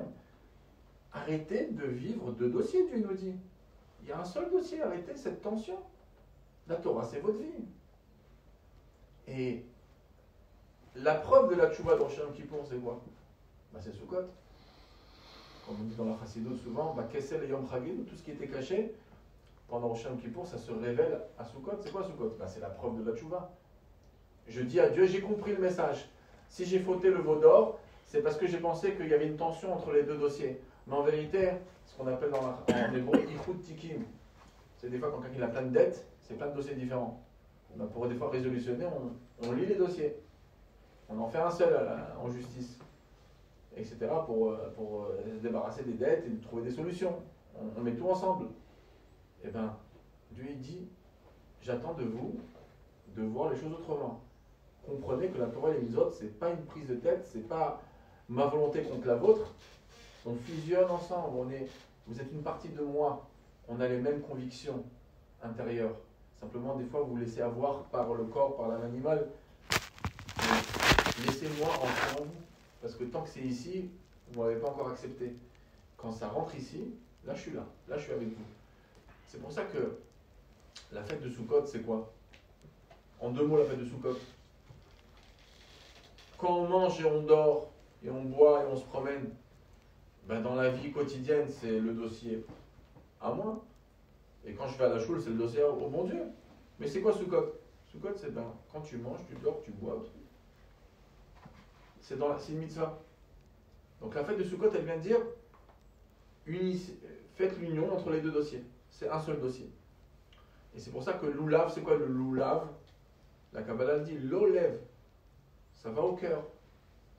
Arrêtez de vivre deux dossiers, Dieu nous dit. Il y a un seul dossier, arrêtez cette tension. La Torah, c'est votre vie. Et la preuve de la tchouva dans Shem Kippour, c'est quoi? C'est Sukkot. Comme on dit dans la Chassidut souvent, Kessel et Yom Chagim, tout ce qui était caché pendant Shem Kippour, ça se révèle à Sukkot. C'est quoi Sukkot? C'est la preuve de la tchouva. Je dis à Dieu, j'ai compris le message. Si j'ai fauté le veau d'or, c'est parce que j'ai pensé qu'il y avait une tension entre les deux dossiers. Mais en vérité, ce qu'on appelle en hébreu, Ichud Tikim, c'est des fois quand quelqu'un a plein de dettes, c'est plein de dossiers différents. Pour des fois résolutionner, on lit les dossiers. On en fait un seul en justice, etc. pour se débarrasser des dettes et de trouver des solutions. On met tout ensemble. Et bien, Dieu il dit, j'attends de vous de voir les choses autrement. Comprenez que la Torah et les mitzvot, ce n'est pas une prise de tête, ce n'est pas ma volonté contre la vôtre. On fusionne ensemble, vous êtes une partie de moi, on a les mêmes convictions intérieures. Simplement, des fois, vous vous laissez avoir par le corps, par l'âme animale. Laissez-moi entrer en vous. Parce que tant que c'est ici, vous ne m'avez pas encore accepté. Quand ça rentre ici, là je suis là. Là je suis avec vous. C'est pour ça que la fête de Sukkot, c'est quoi? En deux mots, la fête de Sukkot. Quand on mange et on dort, et on boit et on se promène, dans la vie quotidienne, c'est le dossier à moi. Et quand je vais à la choule, c'est le dossier au bon Dieu. Mais c'est quoi Sukkot? Sukkot, c'est quand tu manges, tu dors, tu bois aussi. C'est une mitzvah. Donc la fête de Sukkot, elle vient de dire faites l'union entre les deux dossiers. C'est un seul dossier. Et c'est pour ça que l'oulav, c'est quoi le loulav? La Kabbalah dit l'olev. Ça va au cœur.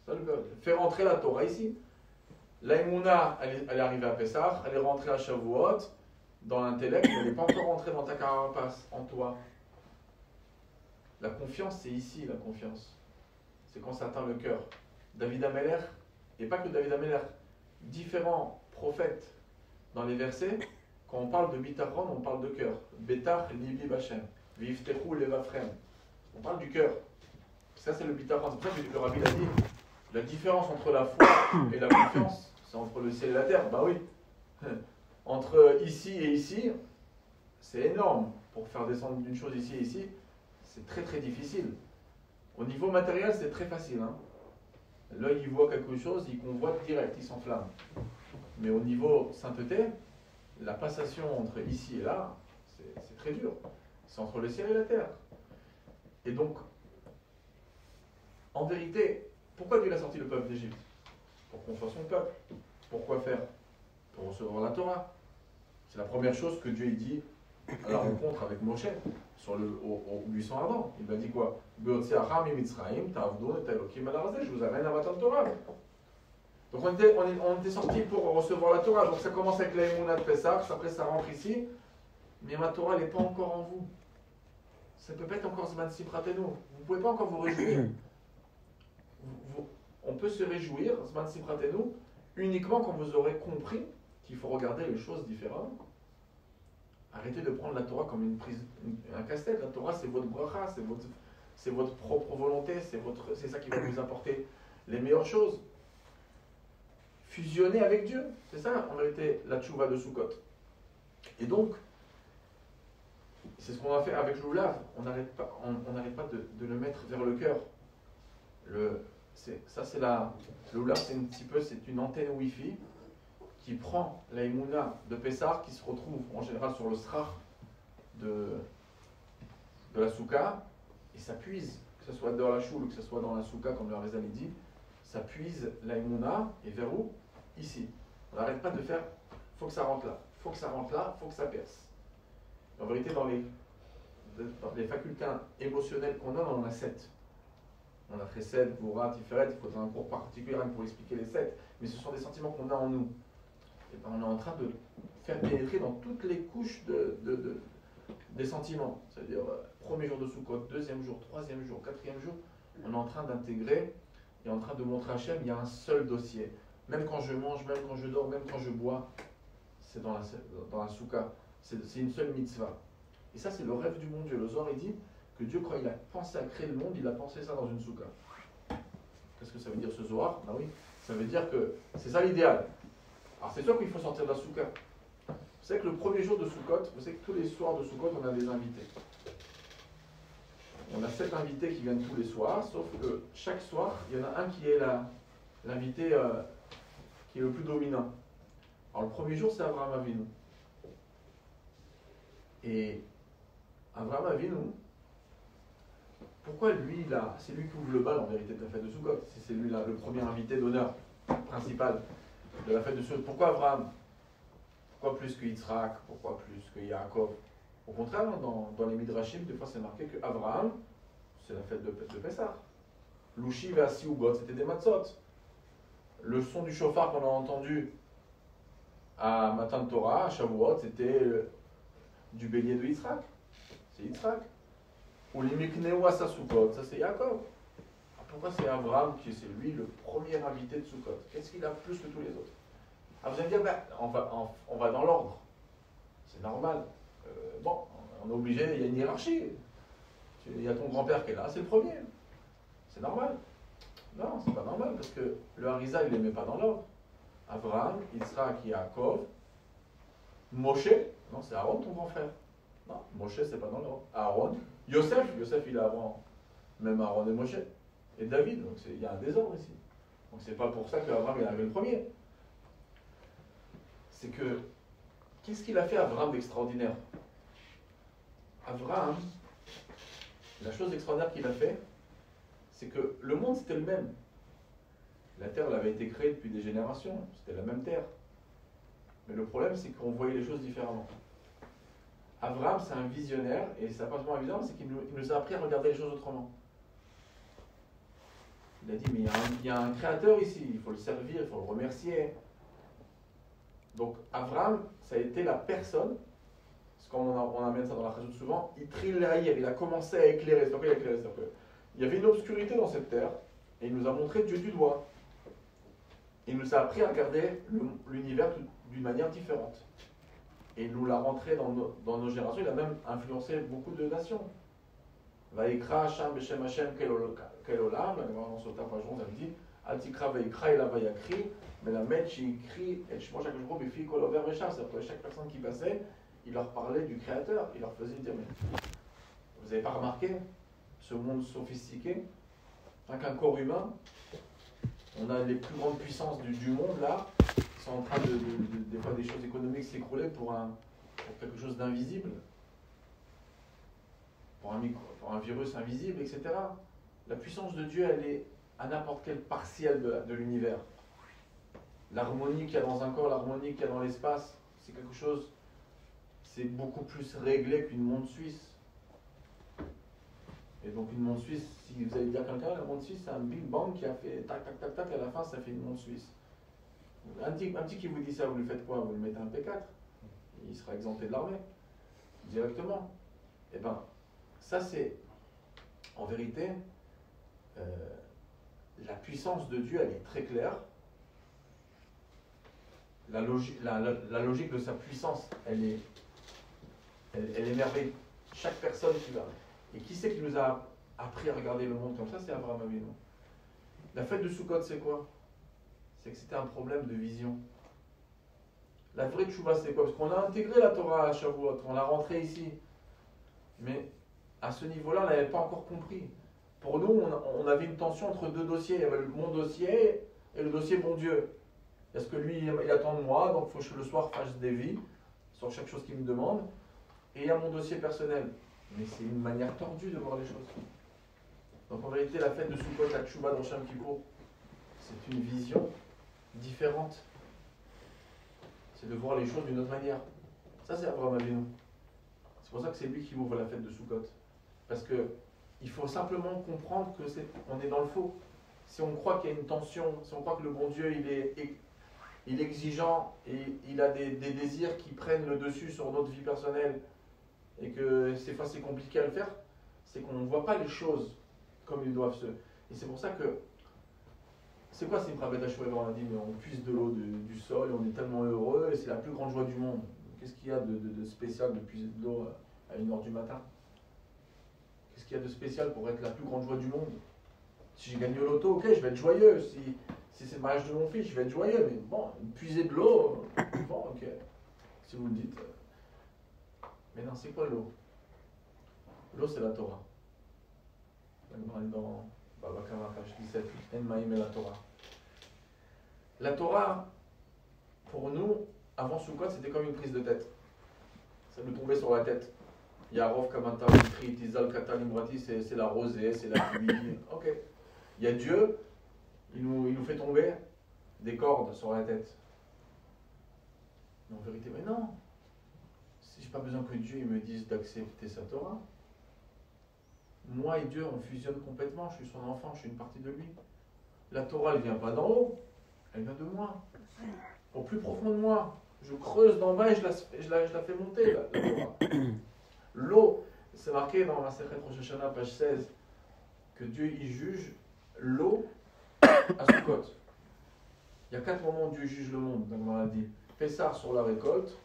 Ça fait rentrer la Torah ici. La Emouna, elle est arrivée à Pessah, elle est rentrée à Shavuot, dans l'intellect, mais elle n'est pas encore rentrée dans ta carapace, en toi. La confiance, c'est ici la confiance. C'est quand ça atteint le cœur. David Ameller, et pas que David Ameller, différents prophètes dans les versets, quand on parle de bitachon, on parle de cœur. Betach libi bachem, vivtechu levafrem. On parle du cœur. Ça, c'est le bitachon. C'est pour ça que le Rabbi l'a dit. La différence entre la foi et la confiance, c'est entre le ciel et la terre. Bah oui. Entre ici et ici, c'est énorme. Pour faire descendre d'une chose ici et ici, c'est très très difficile. Au niveau matériel, c'est très facile. Hein. L'œil, il voit quelque chose, il convoite direct, il s'enflamme. Mais au niveau sainteté, la passation entre ici et là, c'est très dur. C'est entre le ciel et la terre. Et donc, en vérité, pourquoi Dieu a sorti le peuple d'Égypte? Pour qu'on soit son peuple. Pourquoi faire? Pour recevoir la Torah. C'est la première chose que Dieu dit à la rencontre avec Moshe sur au 800 avant. Il lui a dit quoi? Je vous amène à Matan Torah. Donc on était sortis pour recevoir la Torah. Donc ça commence avec la Emouna de Pessah, après ça rentre ici. Mais ma Torah, elle n'est pas encore en vous. Ça ne peut pas être encore Zman Simchatenu. Vous ne pouvez pas encore vous réjouir. On peut se réjouir, Zman Simchatenu, uniquement quand vous aurez compris qu'il faut regarder les choses différemment. Arrêtez de prendre la Torah comme un casse-tête. La Torah, c'est votre bracha, c'est votre propre volonté, c'est ça qui va vous apporter les meilleures choses. Fusionner avec Dieu, c'est ça en réalité la tchouva de Sukkot. Et donc, c'est ce qu'on a fait avec l'oulav. On n'arrête pas de le mettre vers le cœur. Le oulav, c'est une antenne Wi-Fi qui prend la Emouna de Pessah, qui se retrouve en général sur le strach de la souka, et ça puise, que ce soit dans la choule ou que ce soit dans la souka, comme le Harizal dit, ça puise la Emouna, et vers où? Ici. On n'arrête pas de faire, il faut que ça rentre là, il faut que ça rentre là, il faut que ça perce. Et en vérité, dans les facultés émotionnelles qu'on a, on en a 7. On a Chesed, Goura, Tiferet, il faudrait un cours particulier pour expliquer les 7, mais ce sont des sentiments qu'on a en nous. Et ben on est en train de faire pénétrer dans toutes les couches des sentiments. C'est-à-dire, premier jour de Sukkot, deuxième jour, troisième jour, quatrième jour, on est en train d'intégrer et en train de montrer à Hachem, il y a un seul dossier. Même quand je mange, même quand je dors, même quand je bois, c'est dans la Souka. C'est une seule mitzvah. Et ça, c'est le rêve du bon Dieu. Le Zohar, il dit que Dieu, quand il a pensé à créer le monde, il a pensé ça dans une Souka. Qu'est-ce que ça veut dire ce Zohar? Ben oui, ça veut dire que c'est ça l'idéal. Alors c'est sûr qu'il faut sortir de la Souka. Vous savez que le premier jour de Sukkot, vous savez que tous les soirs de Sukkot, on a des invités. On a 7 invités qui viennent tous les soirs, sauf que chaque soir, il y en a un qui est l'invité qui est le plus dominant. Alors le premier jour, c'est Avraham Avinu. Et Avraham Avinu, pourquoi lui, là, c'est lui qui ouvre le bal en vérité de la fête de Sukkot? C'est lui là, le premier invité d'honneur principal de la fête de Sukkot. Pourquoi Avraham? Pourquoi plus que Yitzhak? Pourquoi plus que Yaakov? Au contraire, dans les Midrashim, des fois c'est marqué que Avraham, c'est la fête de Pessah. Louchi Vasi Ugot, c'était des matzot. Le son du chauffard qu'on a entendu à Matan Torah, à Shavuot, c'était du bélier de Yitzhak. C'est Yitzhak. Ou les Mikneu à Sukkot, ça c'est Yaakov. Pourquoi c'est Avraham qui c'est lui le premier invité de Sukkot? Qu'est-ce qu'il a plus que tous les autres? Ah, vous allez me dire, on va dans l'ordre. C'est normal. Bon, on est obligé, il y a une hiérarchie. Il y a ton grand-père qui est là, c'est le premier. C'est normal. Non, c'est pas normal, parce que le Harizal, il ne les met pas dans l'ordre. Avraham, Yitzhak, Yaakov, Moshe, non, c'est Aaron, ton grand frère. Non, Moshe, c'est pas dans l'ordre. Aaron, Yosef, il est avant même Aaron et Moshe. Et David, donc il y a un désordre ici. Donc c'est pas pour ça qu'Avraham est arrivé le premier. C'est que, qu'est-ce qu'il a fait Avraham d'extraordinaire? Avraham, la chose extraordinaire qu'il a fait, c'est que le monde c'était le même. La terre elle avait été créée depuis des générations, c'était la même terre. Mais le problème c'est qu'on voyait les choses différemment. Avraham c'est un visionnaire, et c'est pas seulement un visionnaire, c'est qu'il nous a appris à regarder les choses autrement. Il a dit, mais il y a un créateur ici, il faut le servir, il faut le remercier. Donc, Avraham, ça a été la personne, parce qu'on amène ça dans la Chazout souvent, il a commencé à éclairer. C'est pourquoi il a éclairé? Il y avait une obscurité dans cette terre, et il nous a montré Dieu du doigt. Il nous a appris à regarder l'univers d'une manière différente. Et il nous l'a rentré dans nos générations, il a même influencé beaucoup de nations. Vaikra Hasham Beshem Hashem Kel Olam, la Gemara dans Sota page 11, elle dit Atikra Vaikra Ela Vayakri, mais la Metch écrit et je mange chaque jour Bifi Kolover Mesham, c'est-à-dire que chaque personne qui passait, il leur parlait du Créateur, il leur faisait dire mais vous n'avez pas remarqué ce monde sophistiqué? Rien qu'un corps humain, on a les plus grandes puissances du monde là, qui sont en train des fois des choses économiques s'écrouler pour quelque chose d'invisible, pour un virus invisible, etc. La puissance de Dieu, elle est à n'importe quel partiel de l'univers. L'harmonie qu'il y a dans un corps, l'harmonie qu'il y a dans l'espace, c'est quelque chose, c'est beaucoup plus réglé qu'une montre suisse. Et donc une montre suisse, si vous allez dire à quelqu'un, la montre suisse c'est un Big Bang qui a fait tac tac tac tac, à la fin ça fait une montre suisse. Un petit qui vous dit ça, vous lui faites quoi? Vous lui mettez un P4, il sera exempté de l'armée, directement. Et bien, ça c'est, en vérité, la puissance de Dieu, elle est très claire. La logique de sa puissance, elle émerveille chaque personne qui va. Et qui c'est qui nous a appris à regarder le monde comme ça? C'est Abraham Avinu. La fête de Sukkot, c'est quoi? C'est que c'était un problème de vision. La vraie tchouva, c'est quoi? Parce qu'on a intégré la Torah à Shavuot, on l'a rentrée ici. Mais à ce niveau-là, on n'avait pas encore compris. Pour nous, on avait une tension entre deux dossiers. Il y avait mon dossier et le dossier bon Dieu. Est-ce que lui, il attend de moi, donc il faut que le soir fasse des vies sur chaque chose qu'il me demande. Et il y a mon dossier personnel. Mais c'est une manière tordue de voir les choses. Donc en vérité, la fête de Sukkot, la Tchouba dans Sham Kippour, c'est une vision différente. C'est de voir les choses d'une autre manière. Ça, c'est Abraham Avinu. C'est pour ça que c'est lui qui ouvre la fête de Sukkot. Parce que il faut simplement comprendre qu'on est dans le faux. Si on croit qu'il y a une tension, si on croit que le bon Dieu, il est exigeant et il a des désirs qui prennent le dessus sur notre vie personnelle, et que des fois c'est compliqué à le faire, c'est qu'on ne voit pas les choses comme ils doivent se. Et c'est pour ça que. C'est quoi Simcha Bet HaShoev? On a dit, mais on puise de l'eau du sol, on est tellement heureux, et c'est la plus grande joie du monde. Qu'est-ce qu'il y a de spécial de puiser de l'eau à 1h du matin? Qu'est-ce qu'il y a de spécial pour être la plus grande joie du monde? Si j'ai gagné au loto, ok, je vais être joyeux. Si c'est le mariage de mon fils, je vais être joyeux. Mais bon, puiser de l'eau, bon, ok. Si vous le dites. Mais non, c'est quoi l'eau? L'eau, c'est la Torah. Dans Baba Kama, page 17, En Maïm et la Torah. La Torah, pour nous, avant Sukkot, c'était comme une prise de tête. Ça nous tombait sur la tête. Yarov Kamanta, Mitri, Tizal, Katan, Imrati, c'est la rosée, c'est la pluie. Ok. Il y a Dieu, il nous fait tomber des cordes sur la tête. Mais en vérité, mais non. Si j'ai pas besoin que Dieu il me dise d'accepter sa Torah. Moi et Dieu, on fusionne complètement. Je suis son enfant, je suis une partie de lui. La Torah, elle vient pas d'en haut, elle vient de moi. Au plus profond de moi. Je creuse d'en bas et je la fais monter, la Torah. L'eau, c'est marqué dans la Sechet Rosh Hashanah, page 16, que Dieu y juge l'eau à Sukkot. Il y a 4 moments où Dieu juge le monde, donc on a dit. Pessah sur la récolte,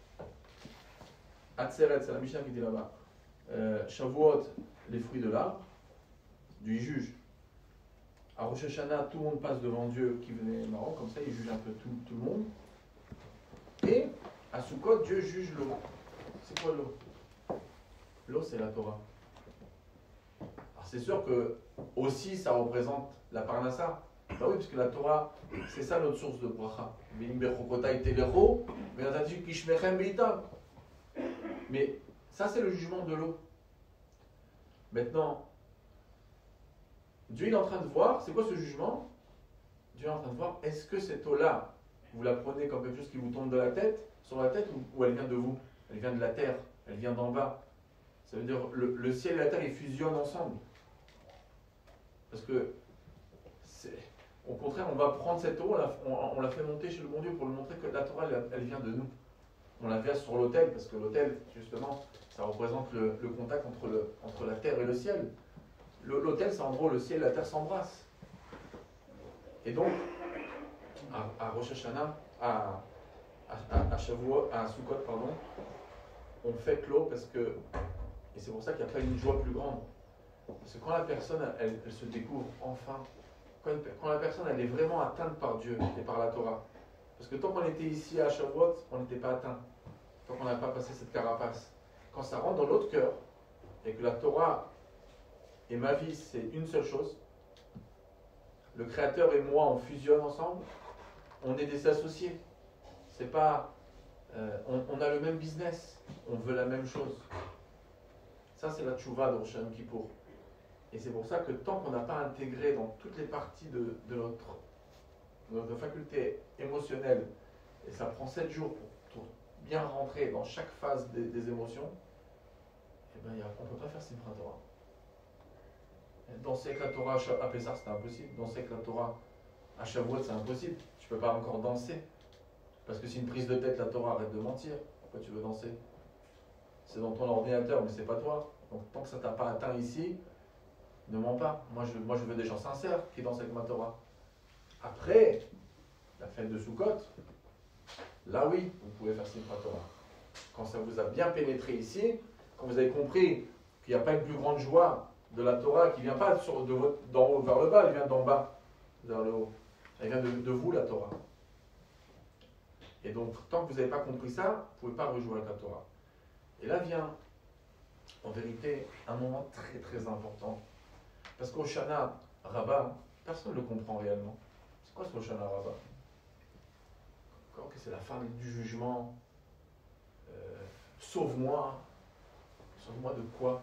Atzeret, c'est la Mishnah qui dit là-bas, Shavuot, les fruits de l'arbre, Dieu y juge. À Rosh Hashanah, tout le monde passe devant Dieu qui venait marrant, comme ça il juge un peu tout le monde. Et à Sukkot, Dieu juge l'eau. C'est quoi l'eau? L'eau, c'est la Torah. Alors c'est sûr que aussi ça représente la Parnassa. Bah oui, parce que la Torah, c'est ça notre source de bracha. Mais ça, c'est le jugement de l'eau. Maintenant, Dieu il est en train de voir, c'est quoi ce jugement? Dieu est en train de voir, est-ce que cette eau-là, vous la prenez comme quelque chose qui vous tombe de la tête, sur la tête, ou elle vient de vous? Elle vient de la terre, elle vient d'en bas. Ça veut dire le ciel et la terre, ils fusionnent ensemble. Parce que, au contraire, on va prendre cette eau, on la fait monter chez le bon Dieu pour lui montrer que la Torah, elle vient de nous. On la verse sur l'autel, parce que l'autel, justement, ça représente le contact entre la terre et le ciel. L'autel, c'est en gros le ciel et la terre s'embrassent. Et donc, à Rosh Hashanah, à Shavuot, à Sukkot, pardon, on fait l'eau parce que, et c'est pour ça qu'il n'y a pas une joie plus grande. Parce que quand la personne, elle se découvre enfin, quand la personne, elle est vraiment atteinte par Dieu et par la Torah. Parce que tant qu'on était ici à Shavuot, on n'était pas atteint. Tant qu'on n'a pas passé cette carapace. Quand ça rentre dans l'autre cœur, et que la Torah et ma vie, c'est une seule chose, le créateur et moi, on fusionne ensemble, on est des associés. C'est pas, on a le même business, on veut la même chose. Ça, c'est la tchouva de Rosh Hashanah Kippour. Et c'est pour ça que tant qu'on n'a pas intégré dans toutes les parties de notre faculté émotionnelle, et ça prend 7 jours pour bien rentrer dans chaque phase des émotions, eh ben, on ne peut pas faire Simchat Torah. Danser avec la Torah à Pessah, c'est impossible. Danser avec la Torah à Shavuot, c'est impossible. Tu ne peux pas encore danser. Parce que c'est une prise de tête, la Torah, arrête de mentir. Pourquoi tu veux danser? C'est dans ton ordinateur, mais c'est pas toi. Donc tant que ça ne t'a pas atteint ici, ne mens pas. Moi je veux des gens sincères qui dansent avec ma Torah. Après, la fête de Sukkot, là oui, vous pouvez faire Simchat Torah. Quand ça vous a bien pénétré ici, quand vous avez compris qu'il n'y a pas une plus grande joie de la Torah qui ne vient pas d'en haut vers le bas, elle vient d'en bas vers le haut. Elle vient de vous, la Torah. Et donc, tant que vous n'avez pas compris ça, vous ne pouvez pas rejouer avec la Torah. Et là vient, en vérité, un moment très très important. Parce qu'au Shana Rabbah, personne ne le comprend réellement. C'est quoi ce Hoshana Rabbah? Quand c'est la fin du jugement, sauve-moi. Sauve-moi de quoi?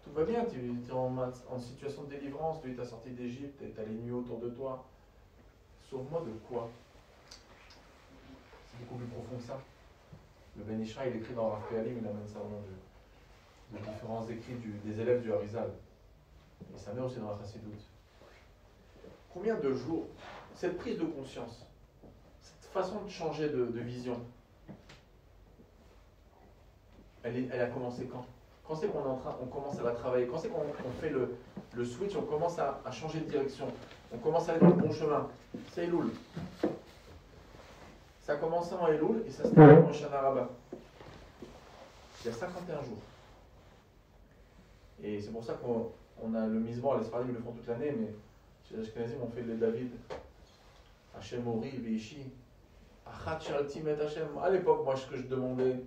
Tout va bien, tu es en situation de délivrance, tu as sorti d'Égypte, tu as les nuées autour de toi. Sauve-moi de quoi? C'est beaucoup plus profond que ça. Le Ben Ishra, il écrit dans Rav Pe'alim, il amène ça au nom de différents écrits des élèves du Harizal. Et ça met aussi dans la Chassidoute. Combien de jours, cette prise de conscience, cette façon de changer de vision, elle a commencé quand? Quand c'est on commence à la travailler? Quand c'est qu'on fait le switch, on commence à changer de direction, on commence à aller dans le bon chemin? C'est Elul. Ça a commencé en Elul et ça se termine en Shana Rabbah. Il y a 51 jours. Et c'est pour ça qu'on a le misement, les Sfaradim le font toute l'année, mais chez les Ashkenazim on fait les David, Hashem Ori, Veishi, Achat Shalti Met Hashem. À l'époque, moi, ce que je demandais,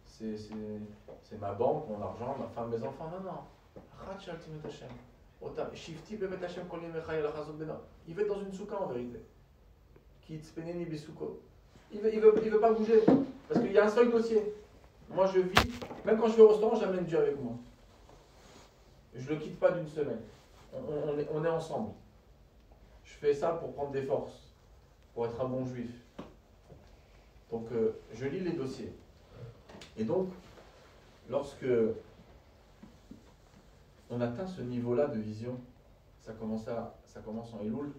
c'est ma banque, mon argent, ma femme, mes enfants. Non, non. Achat Shalti Met Hashem. Shifti Bemet Hashem Kol Yemei Chayei Lachazot Bena. Il veut être dans une souka en vérité. Kitzpeneni Besukot. Il veut pas bouger. Parce qu'il y a un seul dossier. Moi, je vis, même quand je vais au restaurant, j'amène Dieu avec moi. Je ne le quitte pas d'une semaine. On est ensemble. Je fais ça pour prendre des forces, pour être un bon juif. Donc, je lis les dossiers. Et donc, lorsque on atteint ce niveau-là de vision, ça commence en Elul,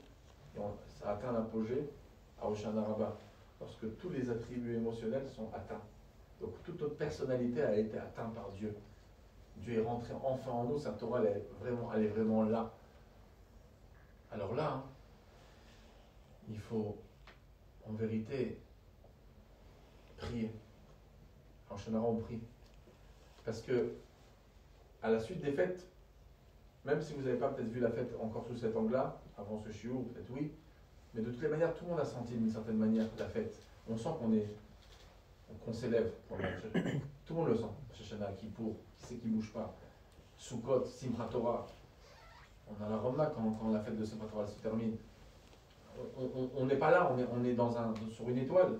et ça atteint l'apogée à Hoshana Rabbah, lorsque tous les attributs émotionnels sont atteints. Donc, toute notre personnalité a été atteinte par Dieu. Dieu est rentré enfin en nous, sa Torah, elle est vraiment là. Alors là, hein, il faut, en vérité, prier. En général, on prie. Parce que, à la suite des fêtes, même si vous n'avez pas peut-être vu la fête encore sous cet angle-là, avant ce shiur, peut-être oui, mais de toutes les manières, tout le monde a senti d'une certaine manière la fête. On sent qu'on s'élève. Tout le monde le sent. Shoshana, Kippour, qui c'est qui ne bouge pas? Sukkot, Simchat Torah. On a la Roma quand la fête de Simchat Torah se termine. On n'est pas là, on est sur une étoile.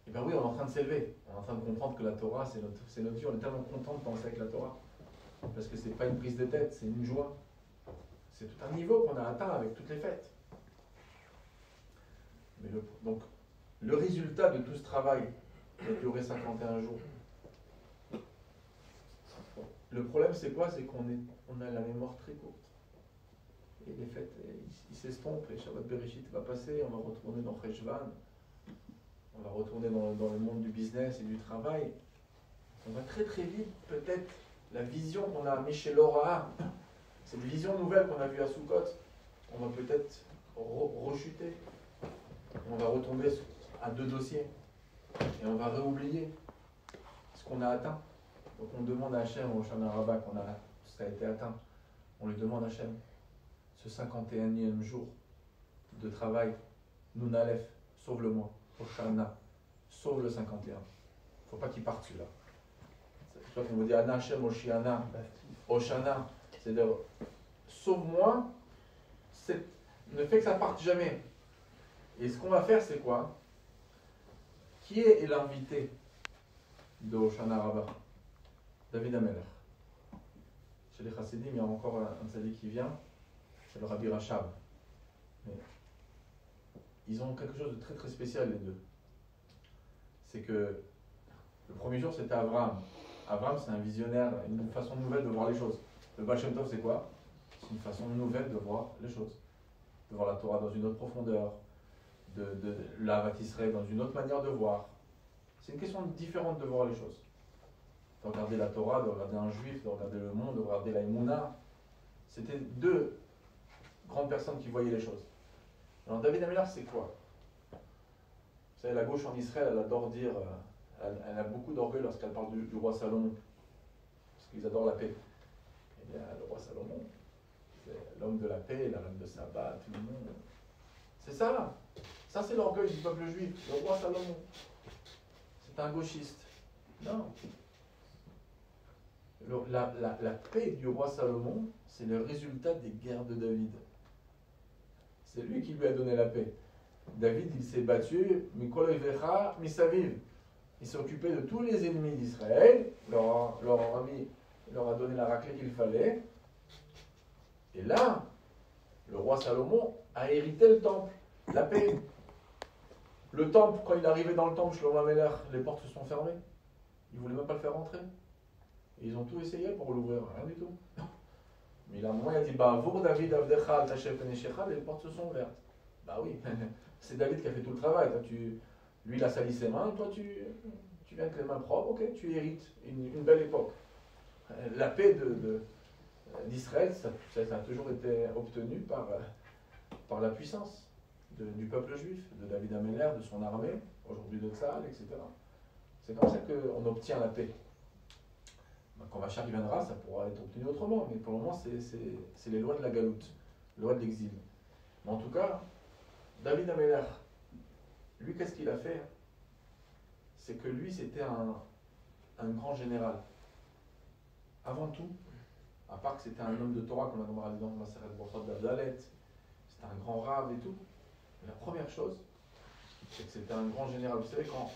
Et bien oui, on est en train de s'élever. On est en train de comprendre que la Torah, c'est notre vie. On est tellement content de penser avec la Torah. Parce que ce n'est pas une prise de tête, c'est une joie. C'est tout un niveau qu'on a atteint avec toutes les fêtes. Mais donc, le résultat de tout ce travail qui a duré 51 jours, le problème c'est quoi? C'est qu'on a la mémoire très courte. Et les fêtes, ils s'estompent, et Shabbat Bereshit va passer, on va retourner dans Cheshvan, on va retourner dans le monde du business et du travail. On va très très vite, peut-être, la vision qu'on a mis chez Laura, cette vision nouvelle qu'on a vue à Sukkot, on va peut-être rechuter. On va retomber à 2 dossiers. Et on va réoublier ce qu'on a atteint. Donc on demande à Hachem, au Hoshana Rabbah, ça a été atteint. On lui demande à Hachem, ce 51e jour de travail, Nun Aleph, sauve-le-moi. Hoshana, sauve le 51. Il ne faut pas qu'il parte celui-là. C'est pour ça qu'on vous dit Ana Hachem, Hoshiana, Hoshana. C'est-à-dire, sauve-moi ne fait que ça parte jamais. Et ce qu'on va faire, c'est quoi? Qui est l'invité de Hoshana Rabbah? David Ameller. Chez les Chassidim, il y a encore un tzaddik qui vient, c'est le Rabbi Rachab. Mais ils ont quelque chose de très très spécial, les deux. C'est que le premier jour, c'était Abraham. Abraham, c'est un visionnaire, une façon nouvelle de voir les choses. Le Baal Shem Tov, c'est quoi? C'est une façon nouvelle de voir les choses. De voir la Torah dans une autre profondeur, de l'Avat Israël dans une autre manière de voir. C'est une question différente de voir les choses. De regarder la Torah, de regarder un juif, de regarder le monde, de regarder la Emouna. C'était deux grandes personnes qui voyaient les choses. Alors David Ameller, c'est quoi? Vous savez, la gauche en Israël, elle adore dire, elle a beaucoup d'orgueil lorsqu'elle parle du roi Salomon. Parce qu'ils adorent la paix. Eh bien, le roi Salomon, c'est l'homme de la paix, l'homme de sabbat, tout le monde. C'est ça. Ça, c'est l'orgueil du peuple juif. Le roi Salomon. C'est un gauchiste. Non. La paix du roi Salomon, c'est le résultat des guerres de David. C'est lui qui lui a donné la paix. David, il s'est battu, Mikol Evecha, Misaviv. Il s'est occupé de tous les ennemis d'Israël, leur a donné la raclée qu'il fallait. Et là, le roi Salomon a hérité le temple, la paix. Le temple, quand il est arrivé dans le temple, Shlomo Ameler, les portes se sont fermées. Ils ne voulaient même pas le faire rentrer. Et ils ont tout essayé pour l'ouvrir, rien du tout. Mais il a un moment, il a dit, Vour David Avdecha, Tachef Peneshecha, les portes se sont ouvertes. Bah oui, c'est David qui a fait tout le travail. Toi, lui, il a sali ses mains, toi, tu viens avec les mains propres, ok, tu hérites une belle époque. La paix d'Israël, ça a toujours été obtenu par la puissance du peuple juif, de David Ameller, de son armée, aujourd'hui de Tzahal, etc. C'est comme ça qu'on obtient la paix. Quand Machar viendra, ça pourra être obtenu autrement, mais pour le moment, c'est les lois de la galoute, les lois de l'exil. Mais en tout cas, David Ameller, lui, qu'est-ce qu'il a fait? C'est que lui, c'était un grand général. Avant tout, à part que c'était un homme de Torah, comme on a dit dans la Maseret Borchot d'Abdalet, c'était un grand rave et tout. La première chose, c'est que c'était un grand général. Vous savez, quand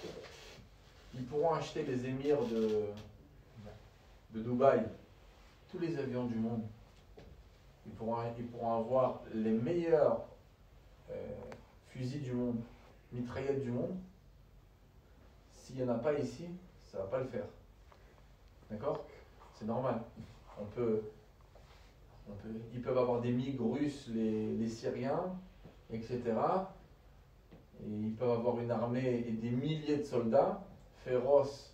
ils pourront acheter les émirs de Dubaï, tous les avions du monde, ils pourront avoir les meilleurs fusils du monde, mitraillettes du monde. S'il n'y en a pas ici, ça ne va pas le faire. D'accord? C'est normal. Ils peuvent avoir des MiG russes, les Syriens, etc. Et ils peuvent avoir une armée et des milliers de soldats féroces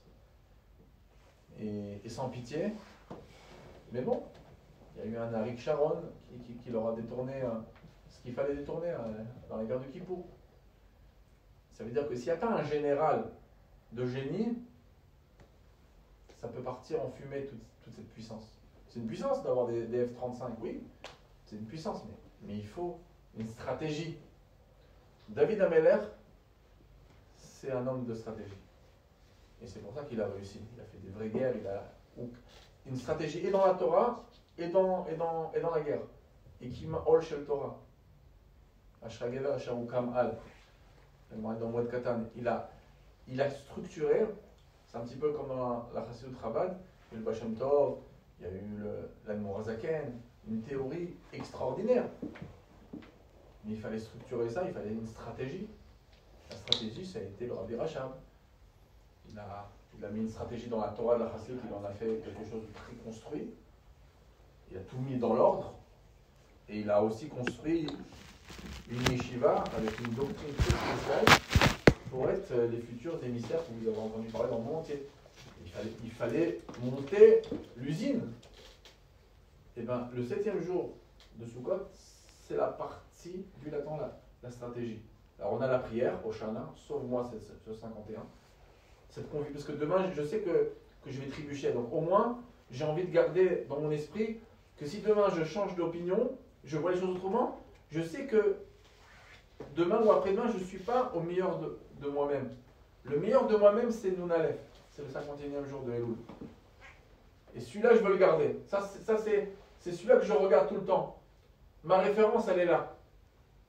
et sans pitié. Mais bon, il y a eu un Arik Sharon qui leur a détourné ce qu'il fallait détourner dans la guerre de Kippour. Ça veut dire que s'il n'y a pas un général de génie, ça peut partir en fumée toute cette puissance. C'est une puissance d'avoir des F-35, oui, c'est une puissance, mais il faut une stratégie. David Ameller, c'est un homme de stratégie. Et c'est pour ça qu'il a réussi. Il a fait des vraies guerres, il a une stratégie et dans la Torah et dans la guerre. Et qui m'a ol shel Torah. Ashragever Asharukam Al. Dans Moued Katan. Il a structuré, c'est un petit peu comme dans la Chassidut Chabad, il y a eu le Baal Shem Tov, il y a eu l'Admorazaken, une théorie extraordinaire. Mais il fallait structurer ça, il fallait une stratégie. La stratégie, ça a été le Rabbi Rachab. Il a mis une stratégie dans la Torah de la Chassidut, il en a fait quelque chose de très construit. Il a tout mis dans l'ordre. Et il a aussi construit une yeshiva avec une doctrine très spéciale pour être les futurs émissaires que vous avez entendu parler dans le monde entier. Il fallait monter l'usine. Et bien, le 7e jour de Sukkot, c'est la partie du latin, la stratégie. Alors, on a la prière, Hoshana, sauve-moi ce 51. Cette convie, parce que demain, je sais que je vais trébucher. Donc, au moins, j'ai envie de garder dans mon esprit que si demain je change d'opinion, je vois les choses autrement, je sais que demain ou après-demain, je ne suis pas au meilleur de moi-même. Le meilleur de moi-même, c'est Nun Aleph. C'est le 51e jour de Elul. Et celui-là, je veux le garder. Ça c'est celui-là que je regarde tout le temps. Ma référence, elle est là.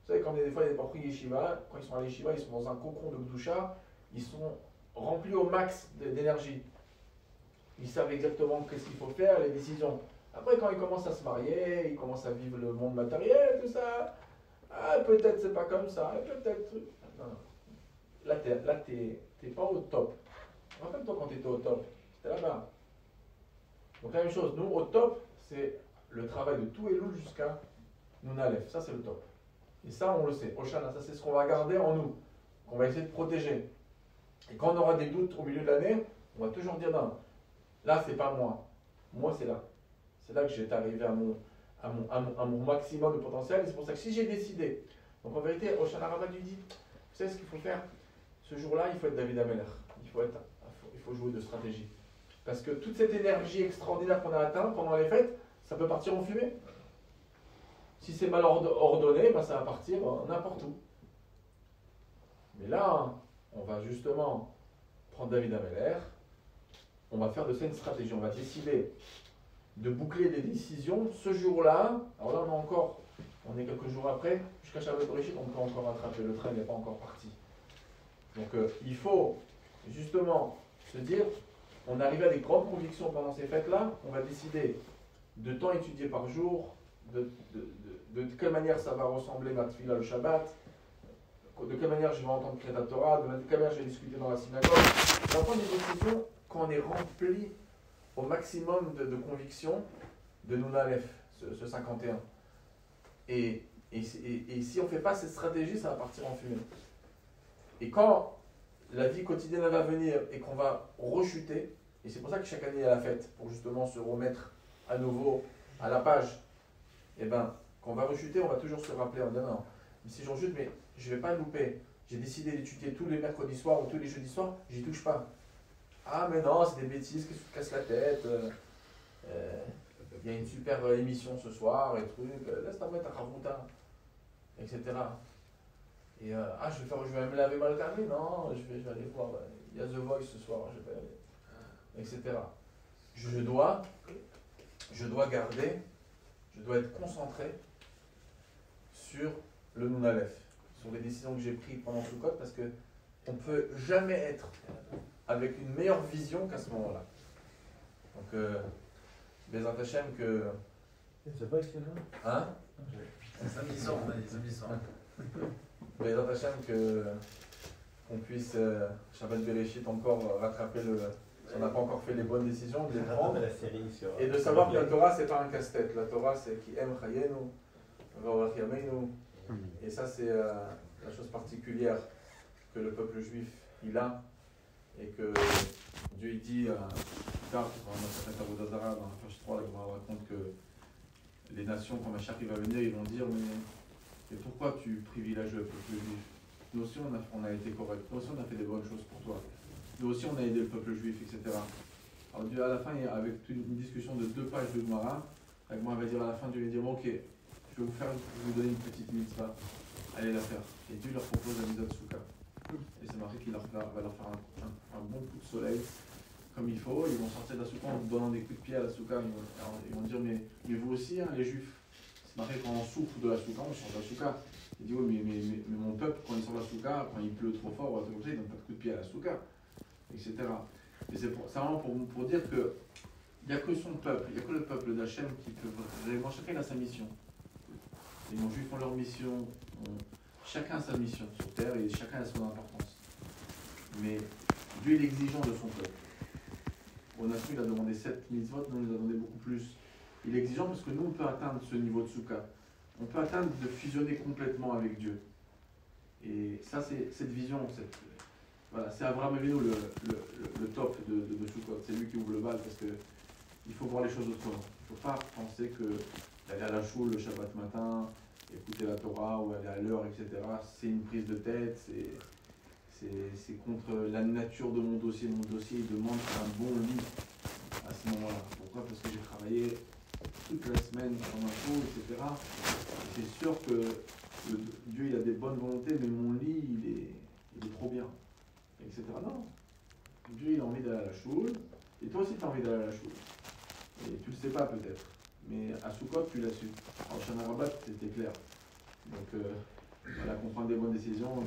Vous savez, quand des fois, il y a des papas yeshiva, quand ils sont à l'yeshiva, ils sont dans un cocon de Gdusha, ils sont remplis au max d'énergie. Ils savent exactement qu'est-ce qu'il faut faire, les décisions. Après, quand ils commencent à se marier, ils commencent à vivre le monde matériel, tout ça. Ah, peut-être c'est pas comme ça, peut-être. Non, non. Là, t'es pas au top. Rappelle-toi quand tu étais au top. C'était là-bas. Donc, la même chose. Nous, au top, c'est le travail de tout Elul jusqu'à Nounalef. Ça, c'est le top. Et ça, on le sait. Oshana, ça, c'est ce qu'on va garder en nous. Qu'on va essayer de protéger. Et quand on aura des doutes au milieu de l'année, on va toujours dire non. Là, c'est pas moi. Moi, c'est là. C'est là que j'ai arrivé à mon maximum de potentiel. Et c'est pour ça que si j'ai décidé, donc en vérité, Oshana Rabbah lui dit, vous savez ce qu'il faut faire? Ce jour-là, il faut être David Ameller. Il faut jouer de stratégie. Parce que toute cette énergie extraordinaire qu'on a atteinte pendant les fêtes, ça peut partir en fumée. Si c'est mal ordonné, ben ça va partir n'importe où. Mais là, on va justement prendre David Ameller. On va faire de ça une stratégie. On va décider de boucler des décisions ce jour-là. Alors là, on est quelques jours après. Jusqu'à Shabbat Bereshit, on peut encore rattraper. Le train n'est pas encore parti. Donc il faut justement se dire, on arrive à des grandes convictions pendant ces fêtes-là, on va décider de temps étudié par jour, de quelle manière ça va ressembler ma tefila le Shabbat, de quelle manière je vais entendre Kriyat Torah, de quelle manière je vais discuter dans la synagogue. On va prendre des décisions quand on est rempli au maximum de convictions de Noun Aleph, ce 51. Et si on ne fait pas cette stratégie, ça va partir en fumée. Et quand la vie quotidienne va venir et qu'on va rechuter, et c'est pour ça que chaque année il y a la fête, pour justement se remettre à nouveau à la page, et bien, quand on va rechuter, on va toujours se rappeler, on va dire non, si je rechute, mais je ne vais pas louper. J'ai décidé d'étudier tous les mercredis soirs ou tous les jeudis soirs, j'y touche pas. Ah mais non, c'est des bêtises, qu'est-ce que tu te casses la tête, il y a une super émission ce soir, et trucs, laisse ta mettre à Ravuta, etc. Et je vais me laver mal carré, non, je vais aller voir, il y a The Voice ce soir, je vais aller, etc. Je dois garder, je dois être concentré sur le Noun Aleph, sur les décisions que j'ai prises pendant ce code, parce qu'on ne peut jamais être avec une meilleure vision qu'à ce moment-là. Donc, Bezrat Hashem que... C'est pas excellent. Hein? Samedi soir, on a dit samedi soir. Bezrat Hashem qu'on puisse, Shabbat Bereshit, encore rattraper le... Si on n'a pas encore fait les bonnes décisions, de les prendre. Et de savoir que la Torah, c'est pas un casse-tête. La Torah, c'est qui aime Chayenu, V'orach Yameinu. Et ça, c'est la chose particulière que le peuple juif, il a. Et que Dieu, il dit, plus tard, dans la Avodah Zarah, dans la page 3, là, on raconte que les nations, quand Mashiach va venir, ils vont dire, mais pourquoi tu privilégies le peuple juif? Nous aussi, on a été corrects. Nous aussi, on a fait des bonnes choses pour toi. Nous aussi, on a aidé le peuple juif, etc. Alors Dieu, à la fin, avec une discussion de 2 pages de Gemara, Gemara va dire à la fin, Dieu va dire, ok, je vais vous donner une petite mitzvah, allez la faire. Et Dieu leur propose la mitzvah de Souka. Et c'est marqué qu'il va leur faire un bon coup de soleil, comme il faut. Ils vont sortir de la Souka en donnant des coups de pied à la Souka. Ils vont dire, mais vous aussi, hein, les juifs. C'est marqué quand on souffre de la Souka, on sort de la Souka. Il dit, oui, mais mon peuple, quand il sort de la Souka, quand il pleut trop fort, il ne donne pas de coup de pied à la Souka, etc. Et c'est vraiment pour dire que il n'y a que son peuple, il n'y a que le peuple d'Hachem qui peut vraiment, chacun a sa mission. Les non-juifs ont leur mission, chacun a sa mission sur terre et chacun a son importance. Mais Dieu est exigeant de son peuple. Au Nassau, il a demandé 7 mitzvot, nous, il nous a demandé beaucoup plus. Il est exigeant parce que nous, on peut atteindre ce niveau de soukha. On peut atteindre de fusionner complètement avec Dieu. Et ça, c'est cette vision, voilà, c'est Abraham Avinu le top de Sukkot. C'est lui qui ouvre le bal parce qu'il faut voir les choses autrement. Il ne faut pas penser que d'aller à la choule le Shabbat matin, écouter la Torah ou aller à l'heure, etc., c'est une prise de tête, c'est contre la nature de mon dossier. Mon dossier, il demande un bon lit à ce moment-là. Pourquoi? Parce que j'ai travaillé toute la semaine en info, etc. C'est sûr que Dieu, il a des bonnes volontés, mais mon lit, il est trop bien, etc. Non. Dieu, il a envie d'aller à la choule, et toi aussi, tu as envie d'aller à la choule. Et tu ne le sais pas peut-être. Mais à Soukot, tu l'as su. En Shana Rabat, c'était clair. Donc, voilà, qu'on prend des bonnes décisions.